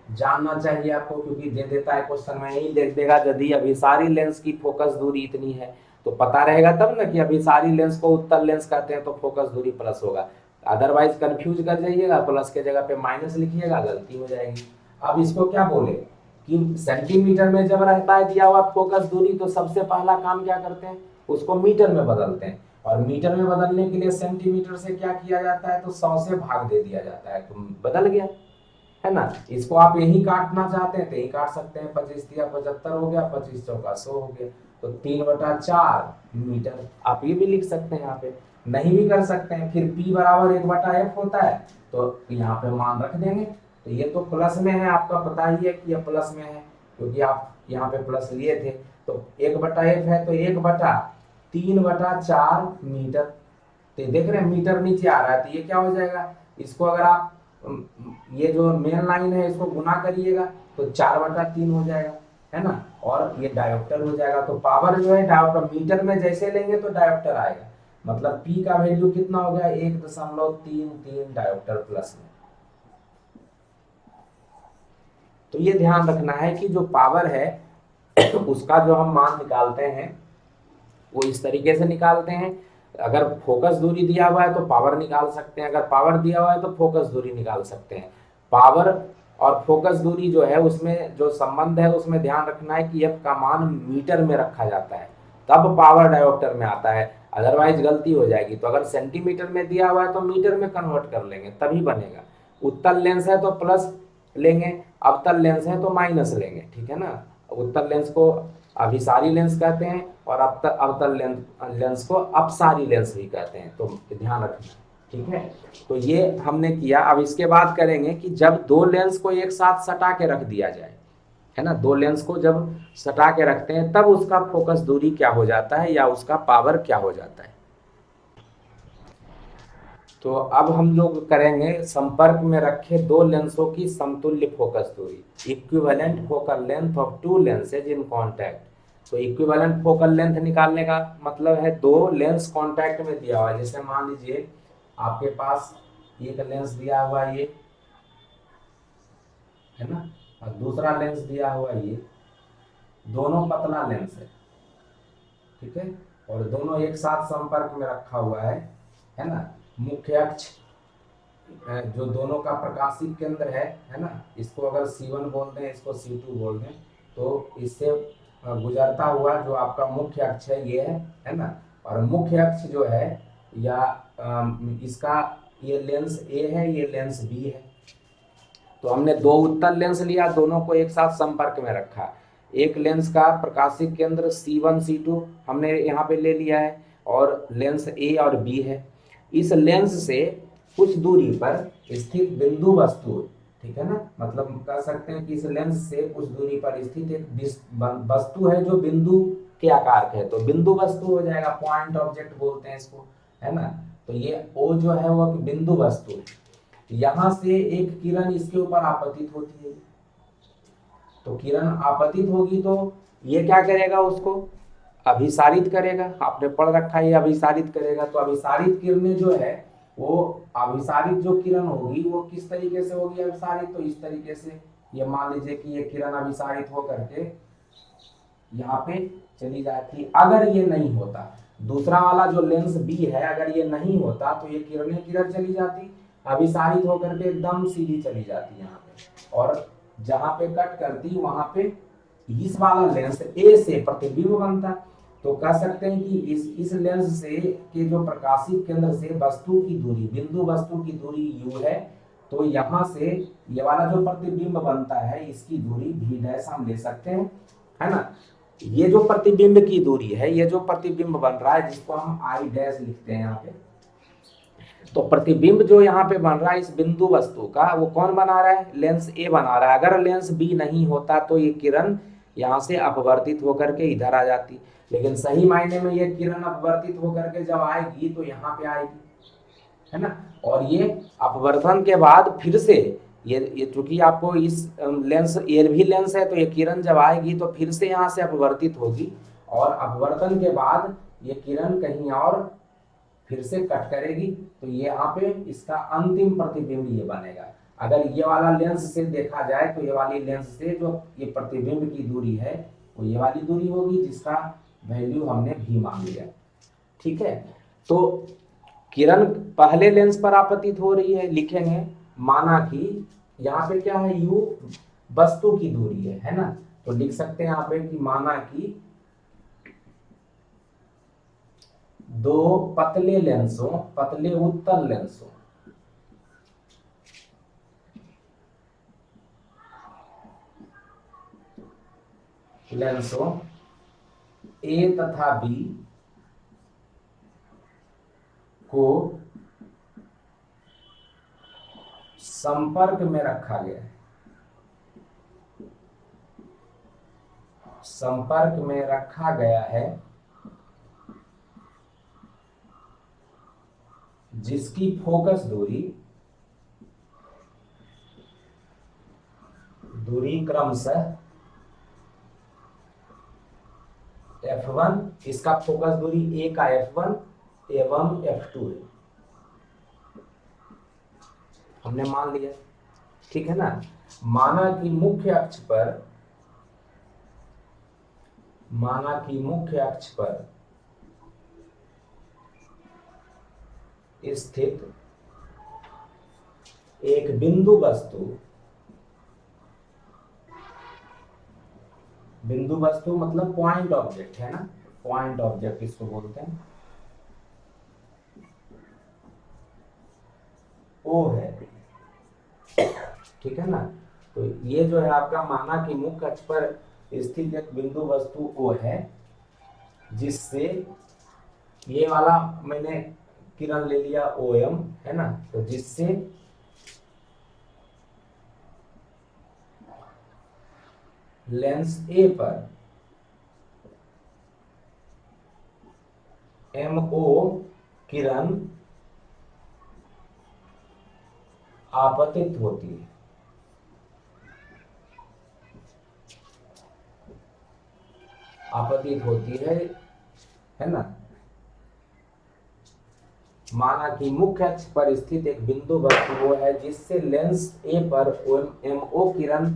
जानना चाहिए आपको, क्योंकि दे देता है क्वेश्चन में, यही देख देगा यदि अभिसारी लेंस की फोकस दूरी इतनी है, तो पता रहेगा तब ना कि अभिसारी लेंस को उत्तल लेंस कहते हैं, तो फोकस दूरी प्लस होगा। अदरवाइज कंफ्यूज कर जाइएगा, प्लस के जगह पे माइनस लिखिएगा, गलती हो जाएगी। अब इसको क्या बोले कि सेंटीमीटर में जब रहता है दिया हुआ फोकस दूरी, तो सबसे पहला काम क्या करते हैं? उसको मीटर में बदलते हैं। और मीटर में बदलने के लिए सेंटीमीटर से क्या किया जाता है? तो 100 से भाग दे दिया जाता है, तो बदल गया, है ना। इसको आप यही काटना चाहते हैं तो यही काट सकते हैं। 25 दिया 75 हो गया, 25 चौका 100 हो गया, तो 3/4 मीटर आप ये भी लिख सकते हैं। यहाँ पे नहीं भी कर सकते हैं, फिर P बराबर 1/F होता है, तो यहाँ पे मान रख देंगे। तो ये तो प्लस में है, आपका पता ही है कि ये प्लस में है, क्योंकि आप यहाँ पे प्लस लिए थे। तो 1/F है, तो 1/3/4 मीटर। तो देख रहे हैं मीटर नीचे आ रहा है, तो ये क्या हो जाएगा? इसको अगर आप ये जो मेन लाइन है इसको गुना करिएगा, तो 4/3 हो जाएगा, है ना। और ये डायोप्टर हो जाएगा। तो पावर जो है डायोप्टर मीटर में जैसे लेंगे तो डायोप्टर आएगा, मतलब P का वैल्यू कितना हो गया? 1.33 डायोप्टर प्लस में। तो ये ध्यान रखना है कि जो पावर है उसका जो हम मान निकालते हैं वो इस तरीके से निकालते हैं। अगर फोकस दूरी दिया हुआ है तो पावर निकाल सकते हैं, अगर पावर दिया हुआ है तो फोकस दूरी निकाल सकते हैं। पावर और फोकस दूरी जो है उसमें जो संबंध है उसमें ध्यान रखना है कि एफ का मान मीटर में रखा जाता है, तब पावर डायोप्टर में आता है, अदरवाइज गलती हो जाएगी। तो अगर सेंटीमीटर में दिया हुआ है तो मीटर में कन्वर्ट कर लेंगे, तभी बनेगा। उत्तल लेंस है तो प्लस लेंगे, अवतल लेंस है तो माइनस लेंगे, ठीक है ना। उत्तल लेंस को अभिसारी लेंस कहते हैं और अवतल लेंस को अपसारी लेंस भी कहते हैं, तो ध्यान रखना, ठीक है। तो ये हमने किया। अब इसके बाद करेंगे कि जब दो लेंस को एक साथ सटा के रख दिया जाए, है ना, दो लेंस को जब सटा के रखते हैं तब उसका फोकस दूरी क्या हो जाता है या उसका पावर क्या हो जाता है। तो अब हम लोग करेंगे संपर्क में रखे दो लेंसों की समतुल्य फोकस दूरी, equivalent focal length of to lenses in contact. तो इक्विवेलेंट फोकल लेंथ निकालने का मतलब है दो लेंस कांटेक्ट में दिया हुआ है। जैसे मान लीजिए आपके पास एक लेंस दिया हुआ है ये, है ना, और दूसरा लेंस दिया हुआ है ये, दोनों पतला लेंस है, ठीक है, और दोनों एक साथ संपर्क में रखा हुआ है ना। मुख्य अक्ष जो दोनों का प्रकाशिक केंद्र है ना, इसको अगर C1 बोल दें, इसको C2 बोल दें, तो इससे गुजरता हुआ जो आपका मुख्य अक्ष है ये है ना। और मुख्य अक्ष जो है या इसका ये लेंस A है, ये लेंस B है। तो हमने दो उत्तल लेंस लिया, दोनों को एक साथ संपर्क में रखा। एक लेंस का प्रकाशिक केंद्र C1 C2 हमने यहाँ पे ले लिया है, और लेंस A और B है। इस लेंस से कुछ दूरी पर स्थित बिंदु वस्तु, ठीक है ना, मतलब कह सकते हैं कि इस लेंस से कुछ दूरी पर स्थित एक वस्तु है जो बिंदु के आकार का है, तो बिंदु वस्तु हो जाएगा, पॉइंट ऑब्जेक्ट बोलते हैं इसको, है ना। तो ये O जो है वो बिंदु वस्तु है। यहां से एक किरण इसके ऊपर आपतित होती है, तो किरण आपतित होगी तो ये क्या करेगा? उसको अभिसारित करेगा। आपने पढ़ रखा है, अभिसारित करेगा। तो अभिसारित किरणें जो है वो अभिसारित जो किरण होगी वो किस तरीके से होगी अभिसारित? तो इस तरीके से, ये मान लीजिए कि ये किरण अभिसारित होकर के यहाँ पे चली जाती। अगर ये नहीं होता, दूसरा वाला जो लेंस B है, अगर ये नहीं होता तो ये किरणें किधर चली जाती? अभिसारित होकर के एकदम सीधी चली जाती यहाँ पे, और जहां पे कट करती वहां पे इस वाला लेंस A से प्रतिबिंब बनता। तो कह सकते हैं कि इस लेंस से के जो प्रकाशित केंद्र से वस्तु की दूरी, बिंदु वस्तु की दूरी u है, तो यहाँ से ये वाला जो प्रतिबिंब बनता है इसकी दूरी v डैश हम ले सकते हैं, है ना। ये जो प्रतिबिंब की दूरी है, ये जो प्रतिबिंब बन रहा है जिसको हम i डैश लिखते हैं यहाँ पे, तो प्रतिबिंब जो यहाँ पे बन रहा है इस बिंदु वस्तु का, वो कौन बना रहा है, लेंस ए बना रहा है। अगर लेंस बी नहीं होता तो ये किरण यहाँ से अपवर्तित होकर के इधर आ जाती, लेकिन सही मायने में ये किरण अपवर्तित होकर के जब आएगी तो यहाँ पे आएगी, है ना। और ये अपवर्तन के बाद फिर से ये चूंकि आपको इस लेंस, ये भी लेंस है, तो ये किरण जब आएगी तो फिर से यहाँ से अपवर्तित होगी, और अपवर्तन के बाद ये किरण कहीं और फिर से कट करेगी, तो ये यहाँ पे इसका अंतिम प्रतिबिंब ये बनेगा। अगर ये वाला लेंस से देखा जाए तो ये वाली लेंस से जो ये प्रतिबिंब की दूरी है वो ये वाली दूरी होगी, जिसका वैल्यू हमने भी मान लिया, ठीक है। तो किरण पहले लेंस पर आपतित हो रही है, लिखेंगे माना कि यहाँ पे क्या है, u वस्तु की दूरी है ना, तो लिख सकते हैं यहाँ पे कि माना कि दो पतले लेंसों, पतले उत्तल लेंसों ए तथा बी को संपर्क में रखा गया है, संपर्क में रखा गया है, जिसकी फोकस दूरी क्रमशः f1, इसका फोकस दूरी a का f1 एवं f2 है, हमने मान लिया, ठीक है ना। माना कि मुख्य अक्ष पर स्थित एक बिंदु वस्तु मतलब पॉइंट ऑब्जेक्ट है ना, पॉइंट ऑब्जेक्ट इसको बोलते हैं, ओ है, ठीक है ना। तो ये जो है आपका माना कि मुख्य अक्ष पर स्थित एक बिंदु वस्तु ओ है, जिससे ये वाला मैंने किरण ले लिया OM, है ना, तो जिससे लेंस ए पर MO किरण आपतित होती है ना। माना कि मुख्य अक्ष पर स्थित एक बिंदु वस्तु वो है जिससे लेंस ए पर MO किरण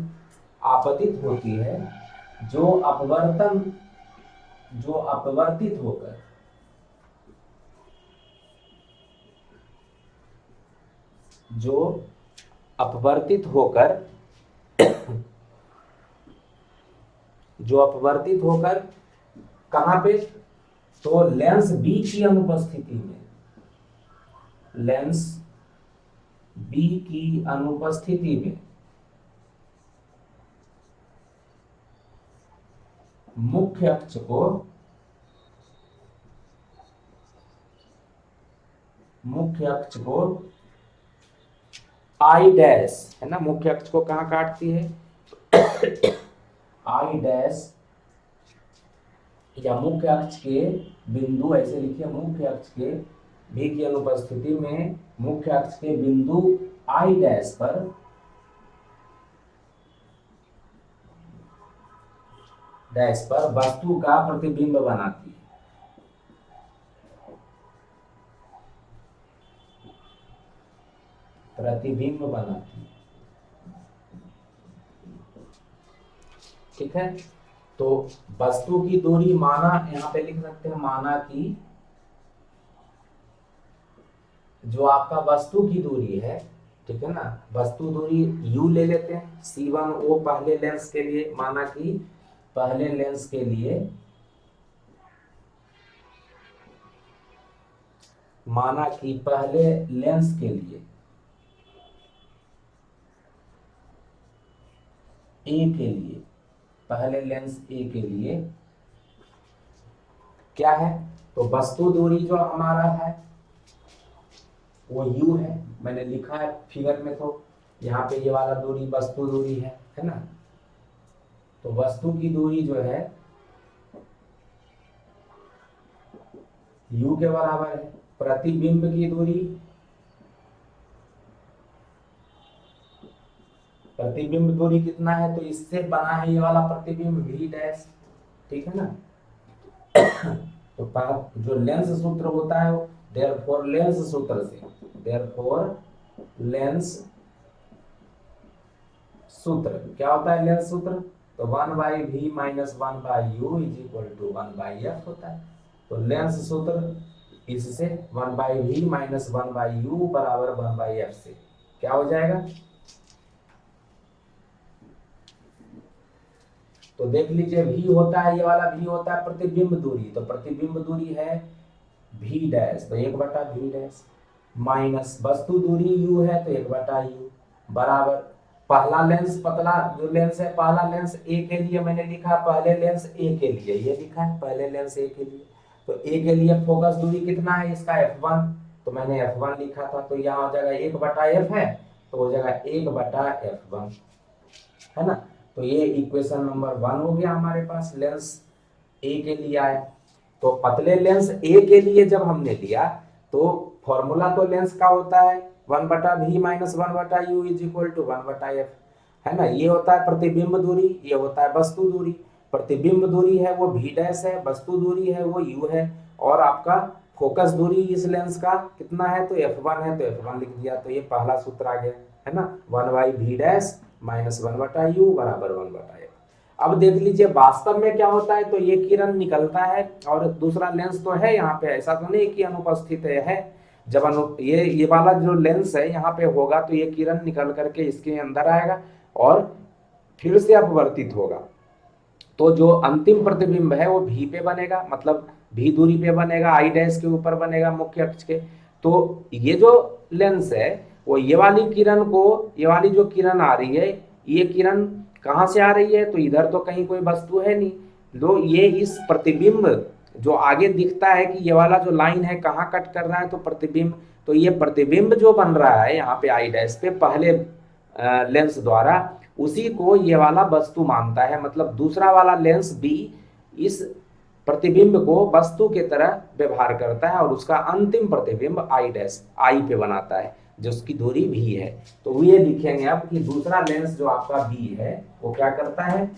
आपतित होती है, जो अपवर्तित होकर कहां पे, तो लेंस बी की अनुपस्थिति में मुख्य अक्ष को आई डैश, है ना, मुख्य अक्ष को कहां काटती है, आई डैश, या मुख्य अक्ष के बिंदु, ऐसे लिखिए, मुख्य अक्ष के भी की अनुपस्थिति में मुख्य अक्ष के बिंदु आई डैश पर वस्तु का प्रतिबिंब बनाती है, ठीक है। तो वस्तु की दूरी माना, यहाँ पे लिख सकते हैं माना कि जो आपका वस्तु की दूरी है, ठीक है ना, वस्तु दूरी u ले लेते हैं, C1O पहले लेंस के लिए, माना कि पहले लेंस के लिए माना कि पहले लेंस के लिए ए के लिए पहले लेंस ए के लिए क्या है, तो वस्तु दूरी जो हमारा है वो u है, मैंने लिखा है फिगर में, तो यहाँ पे ये वाला दूरी वस्तु दूरी है ना। तो वस्तु की दूरी जो है u के बराबर है। प्रतिबिंब की दूरी, प्रतिबिंब दूरी कितना है, तो इससे बना है ये वाला प्रतिबिंब v डैश, ठीक है ना। तो जो लेंस सूत्र होता है वो देयरफॉर लेंस सूत्र से, देयरफॉर लेंस सूत्र क्या होता है, लेंस सूत्र, तो 1/v minus 1/u is equal to 1/f होता है। तो लेंस सूत्र इससे 1/v माइनस 1/u बराबर 1/f से क्या हो जाएगा, तो देख लीजिए v होता है, ये वाला v होता है प्रतिबिंब दूरी, तो प्रतिबिंब दूरी है v डैश, तो 1/v डैश माइनस वस्तु दूरी u है, तो 1/u बराबर पहला लेंस, पतला जो लेंस है पहला लेंस ए के लिए मैंने लिखा पहले लेंस ए के लिए, ये लिखा है पहले लेंस ए के लिए। तो ए के लिए फोकस दूरी कितना है इसका f1, तो मैंने f1 लिखा था, तो यहाँ हो जाएगा 1/f है, तो हो जाएगा 1/f1, है ना। तो ये इक्वेशन नंबर 1 हो गया हमारे पास, लेंस ए के लिए आया। तो पतले लेंस ए के लिए जब हमने लिया तो फॉर्मूला तो लेंस का होता है 1/v minus 1/u is equal to 1/f, है ना। ये होता है प्रतिबिंब दूरी, ये होता है वस्तु दूरी। प्रतिबिंब दूरी है वो v डैश है, वस्तु दूरी है वो u है, और आपका फोकस दूरी इस लेंस का कितना है, तो f1 है, तो f1 लिख दिया, तो ये पहला सूत्र आ गया, है ना। 1/v डैश माइनस 1/u बराबर 1/f। अब देख लीजिए वास्तव में क्या होता है, तो ये किरण निकलता है और दूसरा लेंस तो है यहाँ पे, ऐसा तो नहीं कि अनुपस्थित है। जब ये वाला जो लेंस है यहाँ पे होगा तो ये किरण निकल करके इसके अंदर आएगा और फिर से अपवर्तित होगा। तो जो अंतिम प्रतिबिंब है वो भी पे बनेगा, मतलब भी दूरी पे बनेगा, आई डैश के ऊपर बनेगा मुख्य अक्ष के। तो ये जो लेंस है वो ये वाली किरण को, ये वाली जो किरण आ रही है, ये किरण कहाँ से आ रही है, तो इधर तो कहीं कोई वस्तु है नहीं, तो ये इस प्रतिबिंब जो आगे दिखता है कि ये वाला जो लाइन है कहाँ कट कर रहा है, तो प्रतिबिंब, तो ये प्रतिबिंब जो बन रहा है यहाँ पे आई डैश पे पहले लेंस द्वारा, उसी को ये वाला वस्तु मानता है, मतलब दूसरा वाला लेंस भी इस प्रतिबिंब को वस्तु के तरह व्यवहार करता है और उसका अंतिम प्रतिबिंब आई डैश आई पे बनाता है जो उसकी दूरी भी है। तो ये लिखेंगे अब कि दूसरा लेंस जो आपका बी है वो क्या करता है,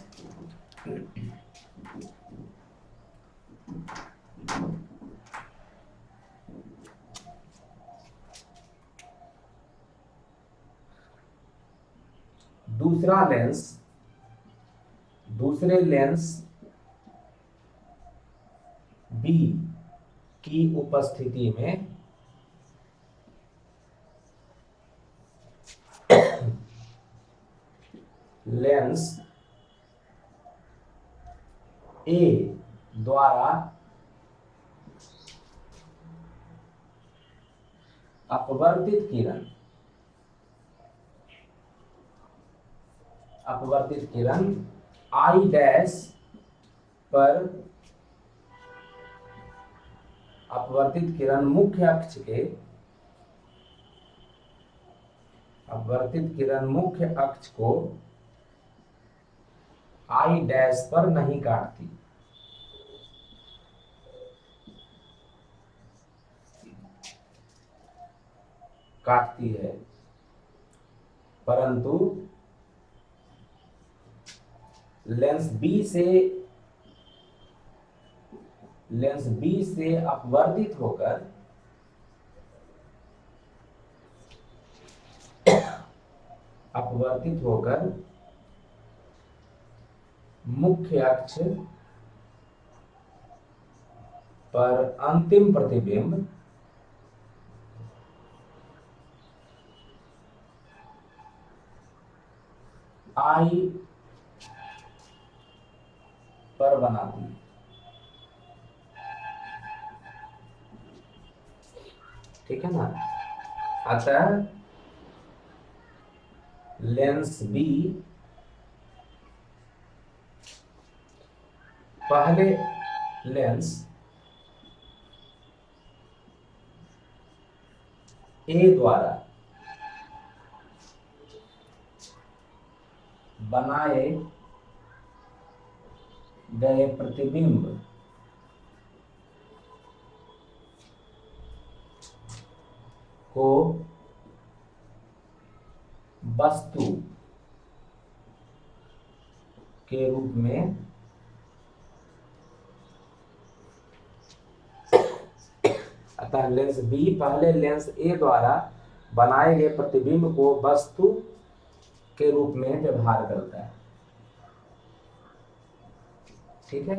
दूसरा लेंस, दूसरे लेंस बी की उपस्थिति में लेंस ए द्वारा अपवर्तित किरण, अपवर्तित किरण आई डैश पर, अपवर्तित किरण मुख्य अक्ष के, अपवर्तित किरण मुख्य अक्ष को आई डैश पर नहीं काटती, काटती है, परंतु लेंस बी से, लेंस बी से अपवर्तित होकर अपवर्तित होकर मुख्य अक्ष पर अंतिम प्रतिबिंब आई पर बनाती है। ठीक है ना। अतः लेंस बी पहले लेंस ए द्वारा बनाए गए प्रतिबिंब को वस्तु के रूप में अतः लेंस बी पहले लेंस ए द्वारा बनाए गए प्रतिबिंब को वस्तु के रूप में व्यवहार करता है। ठीक है,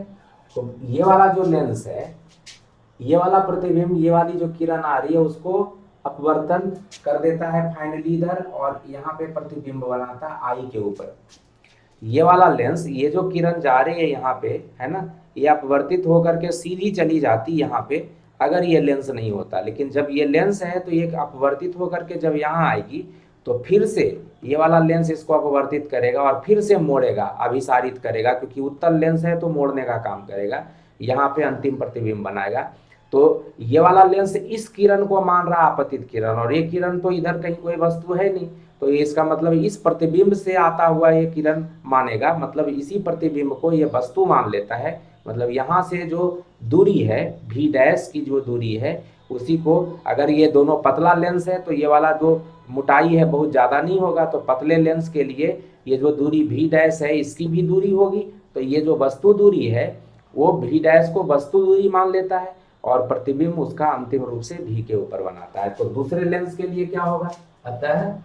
तो ये वाला जो लेंस है, ये वाला प्रतिबिंब, ये वाली जो किरण आ रही है उसको अपवर्तन कर देता है फाइनली इधर, और यहाँ पे प्रतिबिंब बनाता है आई के ऊपर। ये वाला लेंस, ये जो किरण जा रही है यहाँ पे, है ना, ये अपवर्तित होकर के सीधी चली जाती यहाँ पे अगर ये लेंस नहीं होता। लेकिन जब ये लेंस है तो ये अपवर्तित होकर के जब यहाँ आएगी तो फिर से ये वाला लेंस इसको अपवर्तित करेगा और फिर से मोड़ेगा, अभिसारित करेगा, क्योंकि उत्तल लेंस है तो मोड़ने का काम करेगा, यहाँ पे अंतिम प्रतिबिंब बनाएगा। तो ये वाला लेंस इस किरण को मान रहा आपतित किरण, और ये किरण तो इधर कहीं कोई वस्तु है नहीं, तो इसका मतलब इस प्रतिबिंब से आता हुआ ये किरण मानेगा, मतलब इसी प्रतिबिंब को ये वस्तु मान लेता है। मतलब यहाँ से जो दूरी है भी डैश की जो दूरी है उसी को, अगर ये दोनों पतला लेंस है तो ये वाला जो मोटाई है बहुत ज़्यादा नहीं होगा, तो पतले लेंस के लिए ये जो दूरी भी डैश है इसकी भी दूरी होगी, तो ये जो वस्तु दूरी है वो भी डैश को वस्तु दूरी मान लेता है और प्रतिबिंब उसका अंतिम रूप से भी के ऊपर बनाता है। तो दूसरे लेंस के लिए क्या होगा, अतः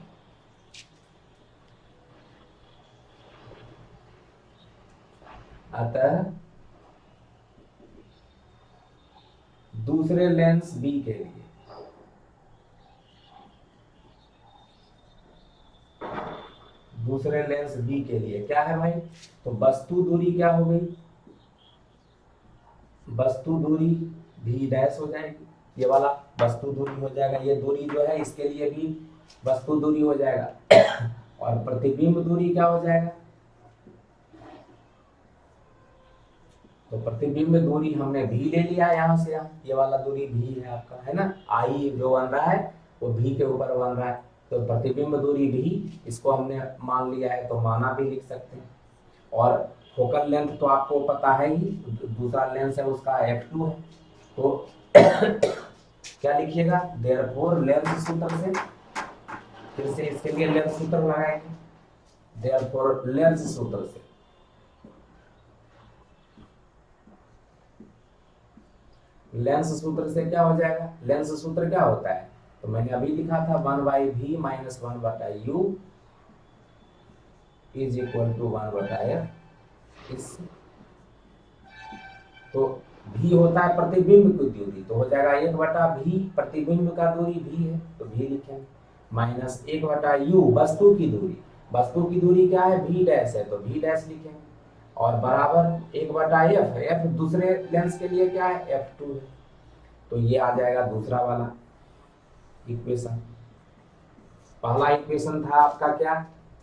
दूसरे लेंस बी के लिए क्या है भाई, तो वस्तु दूरी क्या हो गई, वस्तु दूरी भी डैश हो जाएगी, ये वाला वस्तु दूरी हो जाएगा, ये दूरी जो है इसके लिए भी वस्तु दूरी हो जाएगा और प्रतिबिंब दूरी क्या हो जाएगा, तो प्रतिबिंब दूरी हमने भी ले लिया यहाँ से, यहाँ ये वाला दूरी भी है आपका, है ना, आई जो बन रहा है वो भी के ऊपर बन रहा है, तो प्रतिबिंब दूरी भी इसको हमने मान लिया है, तो माना भी लिख सकते हैं। और फोकल लेंथ तो आपको पता है ही, दूसरा लेंस है उसका f2 है, तो क्या लिखिएगा, देयरफॉर लेंस सूत्र से, फिर से इसके लिए लेंस सूत्र लगाएंगे, देयरफॉर लेंस सूत्र से लेंस सूत्र से क्या हो जाएगा, लेंस सूत्र क्या होता है, तो मैंने अभी लिखा था 1/v - 1/u is equal to 1/f। इस तो भी होता है प्रतिबिंब की दूरी, तो हो जाएगा 1/v, प्रतिबिंब का दूरी भी है तो भी लिखेंगे, माइनस 1/u वस्तु की दूरी, वस्तु की दूरी क्या है v डैश है तो v डैश लिखेंगे, और बराबर 1/f, f दूसरे लेंस के लिए क्या है f2 है, तो ये आ जाएगा दूसरा वाला इक्वेशन। पहला इक्वेशन था आपका क्या,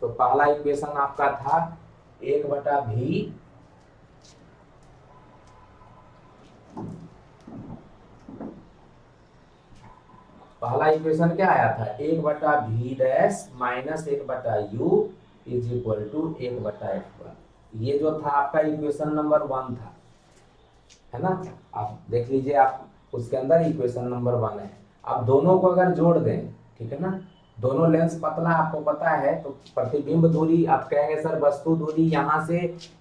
तो पहला इक्वेशन आपका था 1/v पहला इक्वेशन क्या आया था, 1/v dash minus 1/u is equal to 1/f1। ये जो था आपका इक्वेशन नंबर 1 था, है ना, आप देख लीजिए, आप उसके अंदर इक्वेशन नंबर 1 है। अब दोनों को अगर जोड़ दें, ठीक है ना, दोनों लेंस पतला आपको पता है, तो प्रतिबिंब दूरी आप कहेंगे सर वस्तु दूरी यहाँ से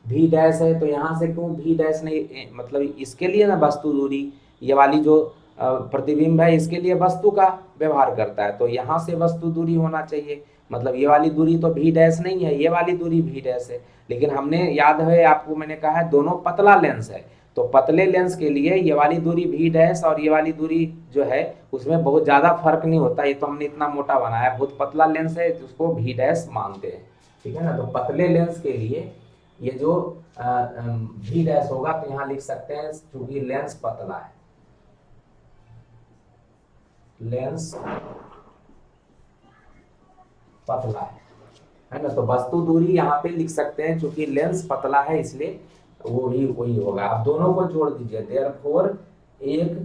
भी डैश है तो यहाँ से क्यों भी डैश नहीं, मतलब इसके लिए ना वस्तु दूरी, ये वाली जो प्रतिबिंब है इसके लिए वस्तु का व्यवहार करता है, तो यहाँ से वस्तु दूरी होना चाहिए, मतलब ये वाली दूरी तो भी डैश नहीं है, ये वाली दूरी भी डैश है, लेकिन हमने याद है आपको मैंने कहा है दोनों पतला लेंस है, तो पतले लेंस के लिए ये वाली दूरी भी डैश और ये वाली दूरी जो है उसमें बहुत ज़्यादा फर्क नहीं होता, ये तो हमने इतना मोटा बनाया, बहुत पतला लेंस है उसको भी डैश मानते हैं, ठीक है ना। तो पतले लेंस के लिए ये जो भी डैश होगा तो यहाँ लिख सकते हैं, क्योंकि लेंस पतला है, लेंस पतला है ना। तो वस्तु दूरी यहाँ पे लिख सकते हैं, क्योंकि लेंस पतला है इसलिए वो भी वही होगा। आप दोनों को जोड़ दीजिए, देयरफॉर 1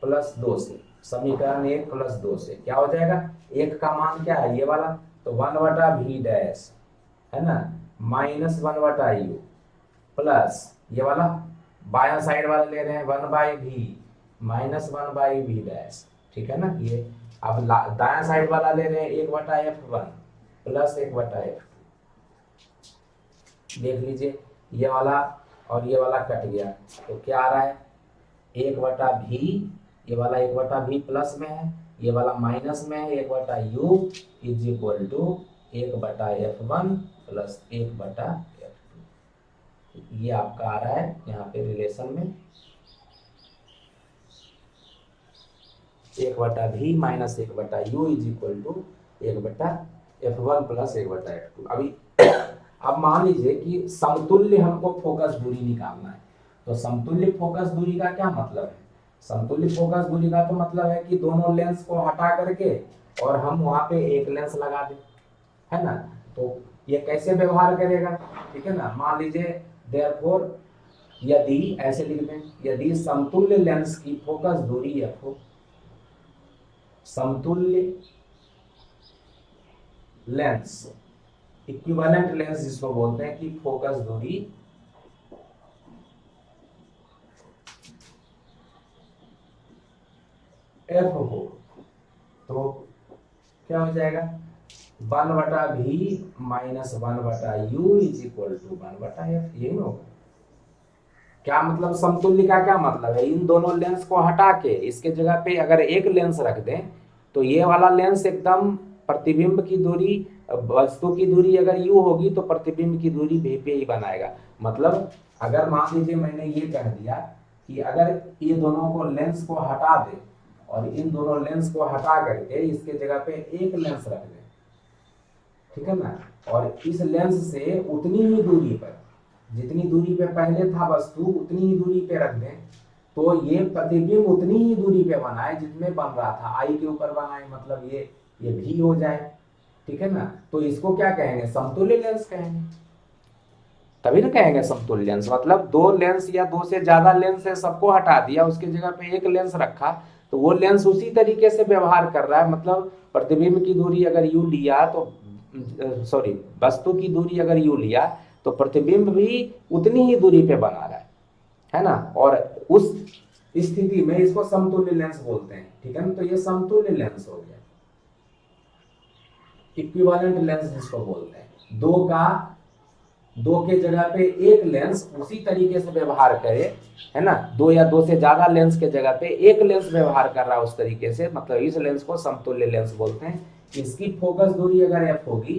+ 2 से, समीकरण 1 + 2 से क्या हो जाएगा, एक का मान क्या है ये वाला, तो 1/v डैश है ना, -1/u प्लस ये वाला बाया साइड वाला ले रहे हैं 1/v -1/v डैश, ठीक है ना। ये अब दाया साइड वाला ले रहे हैं 1/f1 प्लस 1/f2। देख लीजिए ये वाला और ये वाला कट गया, तो क्या आ रहा है 1/v, ये वाला 1/v प्लस में है, ये वाला माइनस में है, 1/u is equal to 1/f1 plus 1/f2। ये आपका आ रहा है यहाँ पे रिलेशन में 1/v minus 1/u is equal to 1/f1 plus 1/f2। अभी अब मान लीजिए कि समतुल्य हमको फोकस दूरी निकालना है, तो समतुल्य फोकस दूरी का क्या मतलब है, समतुल्य फोकस दूरी का तो मतलब है कि दोनों लेंस को हटा करके और हम वहां पे एक लेंस लगा दें, है ना। तो ये कैसे व्यवहार करेगा, ठीक है ना। मान लीजिए देयरफॉर यदि ऐसे लिख दें, यदि समतुल्य लेंस की फोकस दूरी f हो, समतुल्य लेंस इक्विवेलेंट लेंस जिसको बोलते हैं कि फोकस दूरी f हो, तो क्या हो जाएगा 1/v minus 1/u is equal to 1/f। यही होगा। क्या मतलब समतुल्य का क्या मतलब है, इन दोनों लेंस को हटा के इसके जगह पे अगर एक लेंस रख दें, तो ये वाला लेंस एकदम प्रतिबिंब की दूरी, वस्तु की दूरी अगर u होगी तो प्रतिबिंब की दूरी v पे ही बनाएगा। मतलब अगर मान लीजिए मैंने ये कह दिया कि अगर ये दोनों को लेंस को हटा दे और इन दोनों लेंस को हटा करके इसके जगह पे एक लेंस रख दें, ठीक है ना, और इस लेंस से उतनी ही दूरी पर, जितनी दूरी पे पहले था वस्तु उतनी ही दूरी पे रख दें, तो ये प्रतिबिंब उतनी ही दूरी पे बनाए जितने बन रहा था, आई के ऊपर बनाए, मतलब ये भी हो जाए, ठीक है ना। तो इसको क्या कहेंगे, समतुल्य लेंस कहेंगे। तभी ना कहेंगे समतुल्य लेंस, मतलब दो लेंस या दो से ज्यादा लेंस है सबको हटा दिया, उसके जगह पे एक लेंस रखा, तो वो लेंस उसी तरीके से व्यवहार कर रहा है। मतलब प्रतिबिंब की दूरी अगर u लिया तो सॉरी वस्तु की दूरी अगर u लिया तो प्रतिबिंब भी उतनी ही दूरी पे बना रहा है ना। और उस स्थिति में इसको समतुल्य लेंस बोलते हैं, ठीक है ना। तो ये समतुल्य लेंस हो गया, इक्विवेलेंट लेंस जिसको बोलते हैं। दो के जगह पे एक लेंस उसी तरीके से व्यवहार करे, है ना। दो या दो से ज्यादा लेंस के जगह पे एक लेंस व्यवहार कर रहा है उस तरीके से, मतलब इस लेंस को समतुल्य लेंस बोलते हैं। इसकी फोकस दूरी अगर f होगी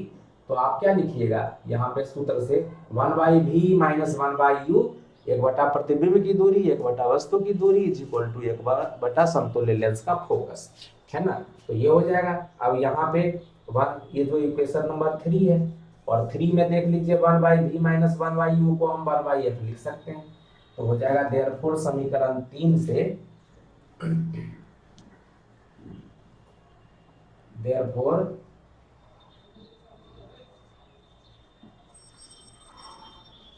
तो आप क्या लिखिएगा यहाँ पे सूत्र से 1/v माइनस 1/u, 1/, प्रतिबिंब की दूरी 1/, वस्तु की दूरी इज इक्वल टू 1/, समतुल्य लेंस का फोकस, है ना। तो ये हो जाएगा। अब यहाँ पे ये जो इक्वेशन नंबर 3 है, और 3 में देख लीजिए 1/v माइनस 1/u को हम 1/f लिख सकते हैं। तो हो जाएगा देयरफॉर समीकरण 3 से, देयरफॉर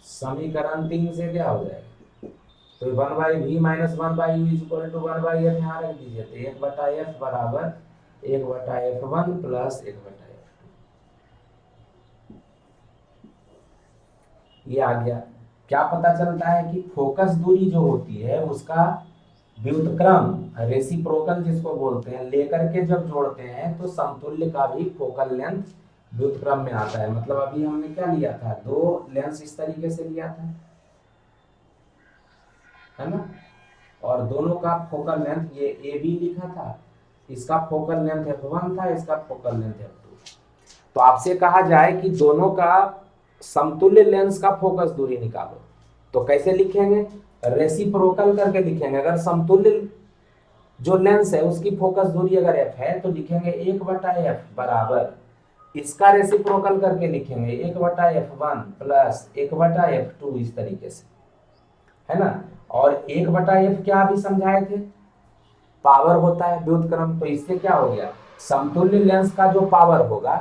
समीकरण 3 से क्या हो जाएगा, तो 1/v minus 1/u is equal to 1/f यहाँ रख दीजिए, तो 1/f बराबर 1/f1 प्लस 1/f2। ये आ गया। क्या पता चलता है कि फोकस दूरी जो होती है उसका व्युत्क्रम, रेसिप्रोकल जिसको बोलते हैं, लेकर के जब जोड़ते हैं तो समतुल्य का भी फोकल लेंथ व्युत्क्रम में आता है। मतलब अभी हमने क्या लिया था, दो लेंस इस तरीके से लिया था, है ना, और दोनों का फोकल लेंथ ये ए बी लिखा था, इसका फोकल लेंथ f1 था, इसका फोकल लेंथ f2। तो आपसे कहा जाए कि दोनों का समतुल्य लेंस का फोकस दूरी निकालो, तो कैसे लिखेंगे, रेसिप्रोकल करके लिखेंगे। अगर समतुल्य जो लेंस है उसकी फोकस दूरी अगर f है तो लिखेंगे 1/f बराबर, इसका रेसिप्रोकल करके लिखेंगे 1/f1 प्लस 1/f2, इस तरीके से, है ना। और 1/f क्या अभी समझाए थे, पावर होता है व्युत्क्रम। तो इससे क्या हो गया, समतुल्य लेंस का जो पावर होगा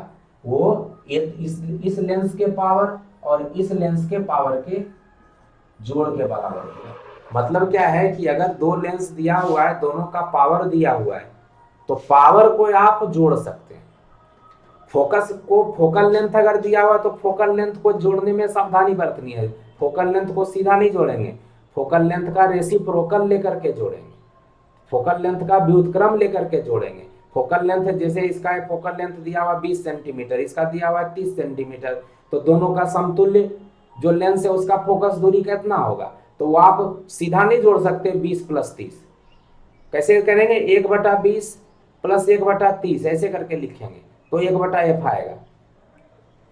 वो इस लेंस के पावर और इस लेंस के पावर के जोड़ के बराबर होगा। मतलब क्या है कि अगर दो लेंस दिया हुआ है, दोनों का पावर दिया हुआ है, तो पावर को आप जोड़ सकते हैं। फोकस को, फोकल लेंथ अगर दिया हुआ है तो फोकल लेंथ को जोड़ने में सावधानी बरतनी है। फोकल लेंथ को सीधा नहीं जोड़ेंगे, फोकल लेंथ का रेसिप्रोकल लेकर के जोड़ेंगे, फोकल लेंथ का व्युत्क्रम लेकर के जोड़ेंगे। फोकल लेंथ जैसे इसका फोकल लेंथ दिया हुआ 20 सेंटीमीटर, इसका दिया हुआ 30 सेंटीमीटर, तो दोनों का समतुल्य जो लेंस है उसका फोकस दूरी कितना होगा, तो वो आप सीधा नहीं जोड़ सकते 20 प्लस 30। कैसे करेंगे, 1/20 प्लस 1/30 ऐसे करके लिखेंगे, तो 1/f आएगा।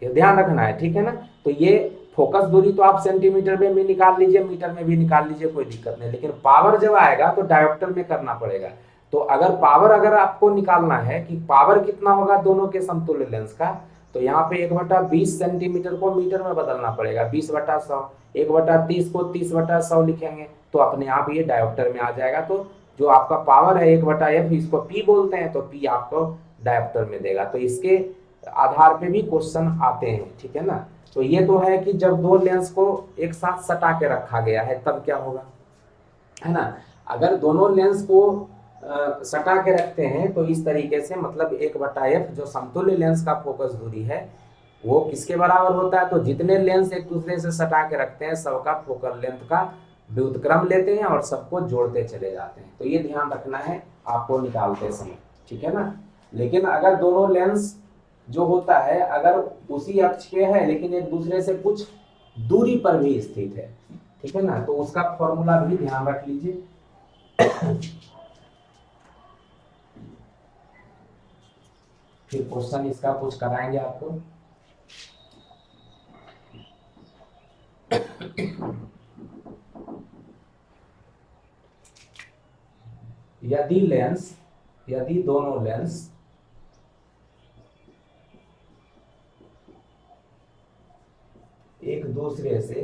ये ध्यान रखना है, ठीक है ना। तो ये फोकस दूरी तो आप सेंटीमीटर में भी निकाल लीजिए, मीटर में भी निकाल लीजिए, कोई दिक्कत नहीं, लेकिन पावर जब आएगा तो डायोप्टर में करना पड़ेगा। तो अगर पावर अगर आपको निकालना है कि पावर कितना होगा दोनों के समतुल्य लेंस का, तो यहाँ पे 1/20 सेंटीमीटर को मीटर में बदलना पड़ेगा, 20/100। 1/30 को 30/100 लिखेंगे तो अपने आप ये डायोप्टर में आ जाएगा। तो जो आपका पावर है 1/f, इसको पी बोलते हैं, तो पी आपको डायोप्टर में देगा। तो इसके आधार पे भी क्वेश्चन आते हैं, ठीक है ना। तो ये तो है कि जब दो लेंस को एक साथ सटा के रखा गया है तब क्या होगा, है ना। अगर दोनों लेंस को सटा के रखते हैं तो इस तरीके से, मतलब 1/f जो समतुल्य लेंस का फोकस दूरी है वो किसके बराबर होता है, तो जितने लेंस एक दूसरे से सटा के रखते हैं सबका फोकल लेंथ का व्युत्क्रम लेते हैं और सबको जोड़ते चले जाते हैं। तो ये ध्यान रखना है आपको निकालते समय, ठीक है ना। लेकिन अगर दोनों लेंस जो होता है अगर उसी अक्ष पे है लेकिन एक दूसरे से कुछ दूरी पर भी स्थित है, ठीक है ना, तो उसका फॉर्मूला भी ध्यान रख लीजिए। फिर क्वेश्चन इसका कुछ कराएंगे आपको। यदि दोनों लेंस एक दूसरे से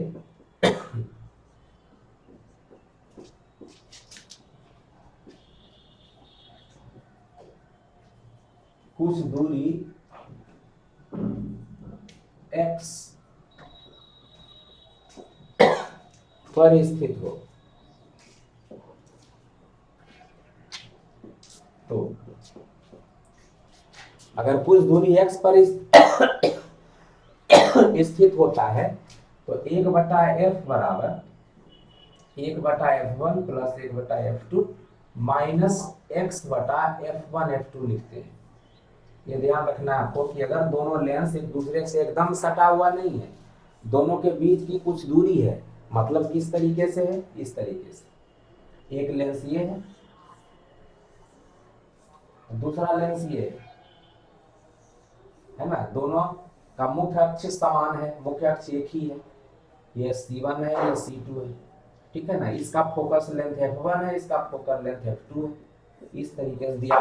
कुछ दूरी x पर स्थित हो, तो अगर कुछ दूरी x पर स्थित होता है तो 1/f बराबर 1/f1 plus 1/f2 minus x/f1f2 लिखते हैं। ये ध्यान रखना है आपको कि अगर दोनों लेंस एक दूसरे से एकदम सटा हुआ नहीं है, दोनों के बीच की कुछ दूरी है, मतलब किस तरीके से है, इस तरीके से। एक लेंस ये है, दूसरा लेंस ये है ना, दोनों का मुख्य अक्ष समान है, मुख्य अक्ष एक ही है, ये C1 है, ये C2 है, ठीक है ना। इसका फोकस लेंथ f1 है, इसका फोकस लेंथ f2 है, इस तरीके से दिया।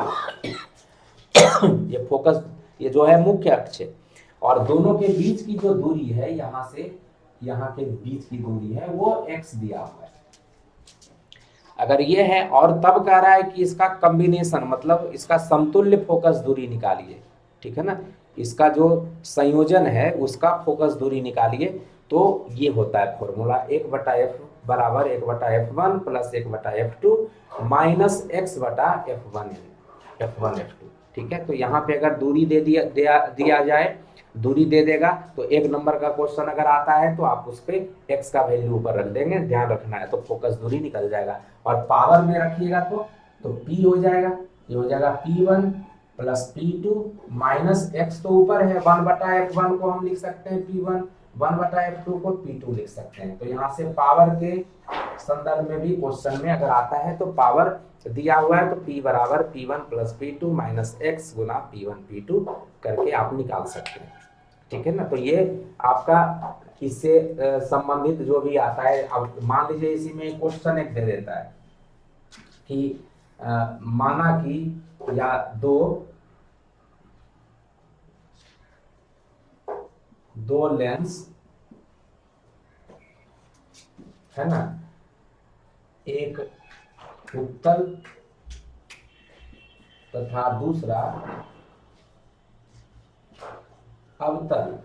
ये फोकस, ये जो है मुख्य अक्ष है, और दोनों के बीच की जो दूरी है यहाँ से यहाँ के बीच की दूरी है वो x दिया हुआ है। अगर ये है और तब कह रहा है कि इसका कॉम्बिनेशन, मतलब इसका समतुल्य फोकस दूरी निकालिए, ठीक है ना, इसका जो संयोजन है उसका फोकस दूरी निकालिए, तो ये होता है फॉर्मूला 1/f बराबर 1/f1 plus 1/f2 minus x/f1f2, ठीक है। तो यहाँ पे अगर दूरी दे दिया जाए, दूरी दे देगा तो एक नंबर का क्वेश्चन अगर आता है तो आप उस पर x का वैल्यू ऊपर रख देंगे, ध्यान रखना है, तो फोकस दूरी निकल जाएगा। और पावर में रखिएगा तो P हो जाएगा, ये हो जाएगा P1 plus P2 minus x तो ऊपर है 1/f1 को हम लिख सकते हैं P1, 1/f2 को P2 लिख सकते हैं। तो यहाँ से पावर के संदर्भ में भी क्वेश्चन में अगर आता है तो पावर दिया हुआ है तो P बराबर P1 plus P2 minus x गुना P1 P2 करके आप निकाल सकते हैं, ठीक है ना। तो ये आपका इससे संबंधित जो भी आता है, अब मान लीजिए इसी में क्वेश्चन एक दे देता है कि माना कि या दो लेंस है ना, एक उत्तल तथा दूसरा अवतल,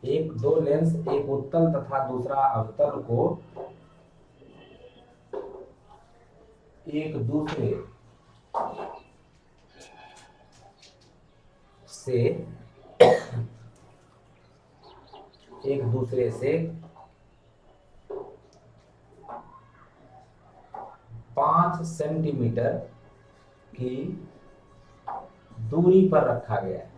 एक दो लेंस, एक उत्तल तथा दूसरा अवतल को एक दूसरे से 5 सेंटीमीटर की दूरी पर रखा गया है।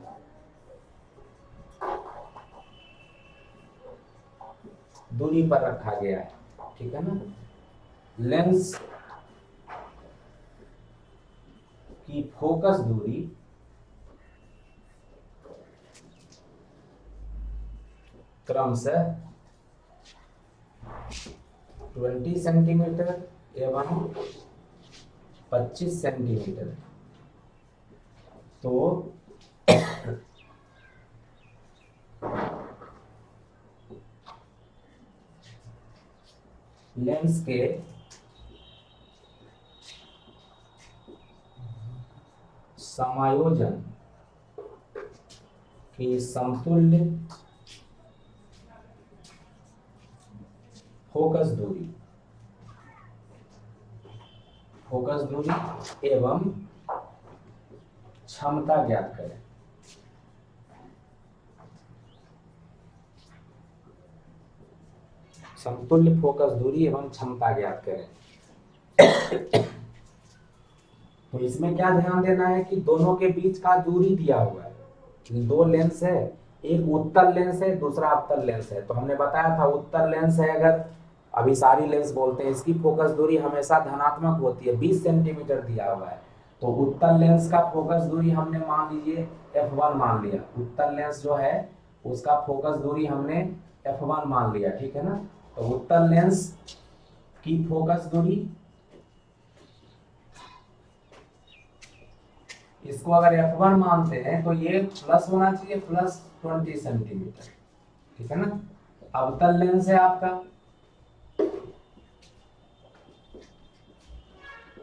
दूरी पर रखा गया है, ठीक है ना। लेंस की फोकस दूरी क्रमशः 20 सेंटीमीटर एवं 25 सेंटीमीटर। तो लेंस के समायोजन की समतुल्य फोकस दूरी एवं क्षमता ज्ञात करें। समतुल्य फोकस दूरी एवं क्षमता ज्ञात करें। तो इसमें क्या ध्यान देना है कि दोनों के बीच का दूरी दिया हुआ है। दो लेंस है, एक उत्तल लेंस है, दूसरा अवतल लेंस है। तो हमने बताया था उत्तल लेंस है, अगर अभी सारी लेंस बोलते हैं, इसकी फोकस दूरी हमेशा धनात्मक होती है, 20 सेंटीमीटर दिया हुआ है। तो उत्तल लेंस का फोकस दूरी हमने मान लीजिए f1 मान लिया। उत्तल लेंस जो है उसका फोकस दूरी हमने f1 मान लिया, ठीक है ना। तो उत्तल लेंस की फोकस दूरी, इसको अगर f1 मानते हैं तो ये प्लस होना चाहिए, प्लस 20 सेंटीमीटर, ठीक है ना। अवतल लेंस है आपका,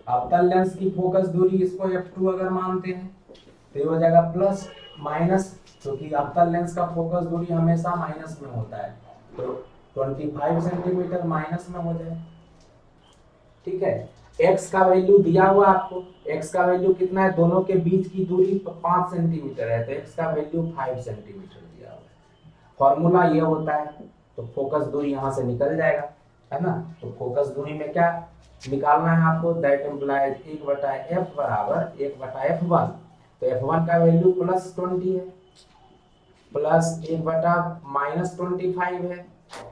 अवतल लेंस की फोकस दूरी इसको f2 अगर मानते हैं तो ये हो जाएगा प्लस माइनस, क्योंकि अवतल लेंस का फोकस दूरी हमेशा माइनस में होता है। तो 25 सेंटीमीटर माइनस में हो जाए, ठीक है। x का वैल्यू दिया हुआ आपको, x का वैल्यू कितना है, दोनों के बीच की दूरी 5 सेंटीमीटर है, तो x का वैल्यू 5 सेंटीमीटर दिया हुआ है। फॉर्मूला ये होता है, तो फोकस दूरी यहां से निकल जाएगा, है ना। तो फोकस दूरी में क्या निकालना है आपको, दैट इम्प्लाइज 1/f बराबर 1/f1। तो f1 का वैल्यू प्लस 20 है, प्लस 1/-25 है,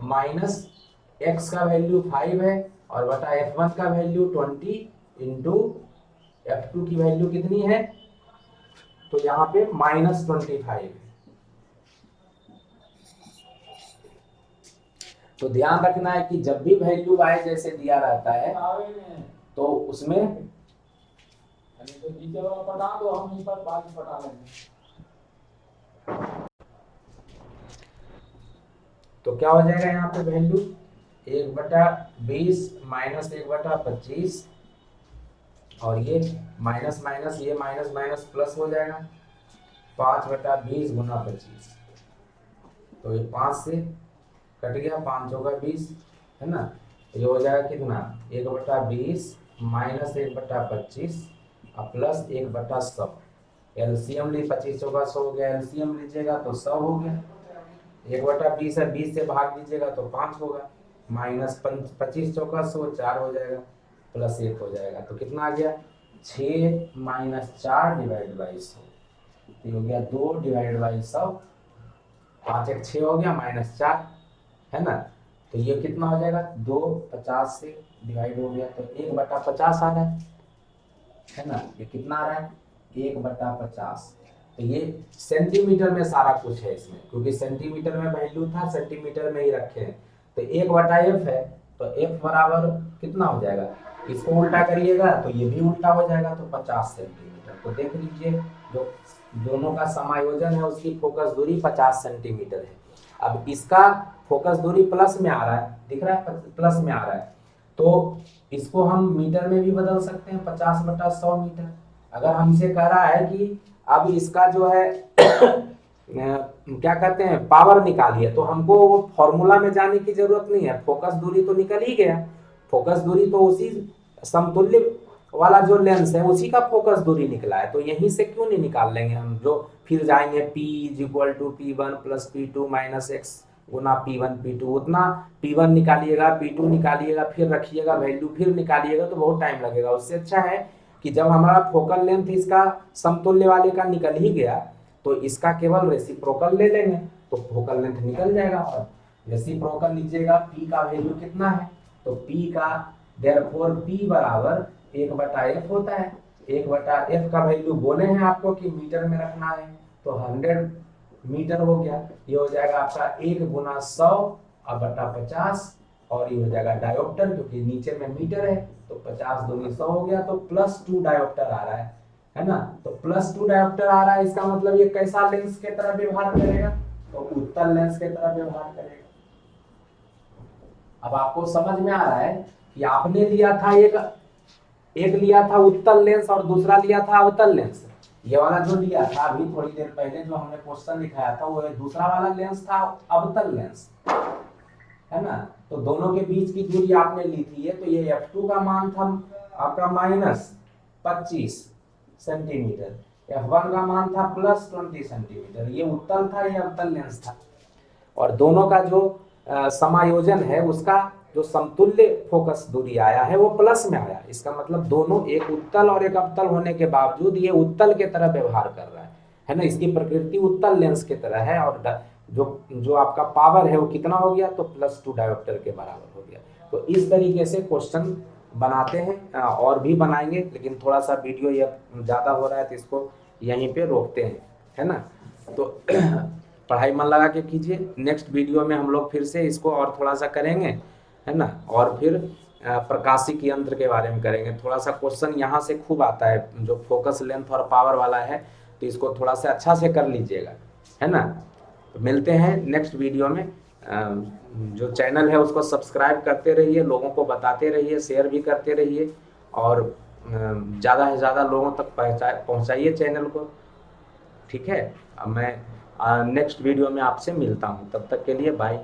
माइनस x का वैल्यू 5 है और बटा f1 का वैल्यू 20 इंटू f2 की वैल्यू कितनी है, तो यहाँ पे -25 है। तो ध्यान रखना है कि जब भी वैल्यू y जैसे दिया रहता है तो उसमें तो नीचे वाला पटा दो, हम ऊपर बाद में पटा लेंगे। तो क्या हो जाएगा यहाँ पे वैल्यू 1/20 माइनस 1/25, और ये माइनस माइनस, ये माइनस माइनस प्लस हो जाएगा 5/20 गुना 25। तो ये 5 से कट गया, 5 चौका 20, है ना। तो ये हो जाएगा कितना, 1/20 माइनस 1/25 और प्लस 1/100। एलसीएम ली, 25 चौका 100 हो गया, एलसीएम लीजिएगा तो 100 हो गया। 1/20 है, 20 से भाग दीजिएगा तो 5 होगा, माइनस 25 चौका 100, 4 हो जाएगा, प्लस 1 हो जाएगा। तो कितना आ गया, 6 माइनस 4 डिवाइड बाई 100, ये हो गया 2 डिवाइड बाई 100, 5 एक 6 हो गया, माइनस 4, है ना। तो ये कितना हो जाएगा, 2 50 से डिवाइड हो गया, तो 1/50 आ रहा है ना। ये कितना आ रहा है, 1/50। तो ये सेंटीमीटर में सारा कुछ है इसमें, क्योंकि सेंटीमीटर में वैल्यू था, सेंटीमीटर में ही रखे हैं। तो 1/f है, तो f बराबर कितना हो जाएगा, इसको उल्टा करिएगा तो ये भी उल्टा हो जाएगा, तो 50 सेंटीमीटर। तो देख लीजिए जो दोनों का समायोजन है उसकी फोकस दूरी 50 सेंटीमीटर है। अब इसका फोकस दूरी प्लस में आ रहा है, दिख रहा है प्लस में आ रहा है, तो इसको हम मीटर में भी बदल सकते हैं, 50/100 मीटर। अगर हमसे कह रहा है कि अब इसका जो है क्या कहते हैं पावर निकालिए, तो हमको वो फॉर्मूला में जाने की जरूरत नहीं है, फोकस दूरी तो निकल ही गया। फोकस दूरी तो उसी समतुल्य वाला जो लेंस है उसी का फोकस दूरी निकला है, तो यहीं से क्यों नहीं निकाल लेंगे हम, जो फिर जाएंगे P = P1 + P2 - x गुना P1 P2, उतना P1 निकालिएगा, P2 निकालिएगा, फिर रखिएगा वैल्यू, फिर निकालिएगा, तो बहुत टाइम लगेगा। उससे अच्छा है कि जब हमारा फोकल लेंथ इसका समतुल्य वाले का निकल ही गया, तो इसका केवल रेसिप्रोकल ले लेंगे, तो फोकल लेंथ निकल जाएगा। और रेसिप्रोकल लीजिएगा, P का वैल्यू कितना है, तो P का देयरफॉर P बराबर 1/f होता है। 1/f का वैल्यू बोले हैं आपको कि मीटर में रखना है, तो 100 मीटर हो गया। ये हो जाएगा आपका 1 × 100/50, और ये हो जाएगा डायोप्टर, क्योंकि नीचे में मीटर है, तो 50 दूनी 100 हो गया, तो +2 डायोप्टर आ रहा है ना। तो +2 डायोप्टर आ रहा है, इसका मतलब ये कैसा लेंस के तरह व्यवहार करेगा, तो उत्तल लेंस के तरह व्यवहार करेगा। अब आपको समझ में आ रहा है कि आपने लिया था एक लिया था उत्तल लेंस और दूसरा लिया था अवतल लेंस। ये वाला जो लिया था अभी थोड़ी देर पहले जो हमने क्वेश्चन लिखाया था, वो दूसरा वाला लेंस था अवतल लेंस, है ना। तो दोनों के बीच की दूरी आपने ली थी ये, तो ये f2 का मान था आपका -25 सेंटीमीटर, f1 का मान था +20 सेंटीमीटर। ये उत्तल था, ये अवतल लेंस था, और दोनों का जो समायोजन है उसका जो समतुल्य फोकस दूरी आया है वो प्लस में आया। इसका मतलब दोनों एक उत्तल और एक अवतल होने के बावजूद ये उत्तल के तरह व्यवहार कर रहा है ना। इसकी प्रकृति उत्तल लेंस के तरह है, और जो आपका पावर है वो कितना हो गया, तो +2 डायोप्टर के बराबर हो गया। तो इस तरीके से क्वेश्चन बनाते हैं, और भी बनाएंगे, लेकिन थोड़ा सा वीडियो ये ज़्यादा हो रहा है तो इसको यहीं पे रोकते हैं, है ना। तो पढ़ाई मन लगा के कीजिए। नेक्स्ट वीडियो में हम लोग फिर से इसको और थोड़ा सा करेंगे, है ना, और फिर प्रकाशिक यंत्र के बारे में करेंगे। थोड़ा सा क्वेश्चन यहाँ से खूब आता है, जो फोकस लेंथ और पावर वाला है, तो इसको थोड़ा सा अच्छा से कर लीजिएगा, है ना। तो मिलते हैं नेक्स्ट वीडियो में। जो चैनल है उसको सब्सक्राइब करते रहिए, लोगों को बताते रहिए, शेयर भी करते रहिए, और ज़्यादा से ज़्यादा लोगों तक पहुँचाइए चैनल को, ठीक है। अब मैं नेक्स्ट वीडियो में आपसे मिलता हूँ, तब तक के लिए बाय।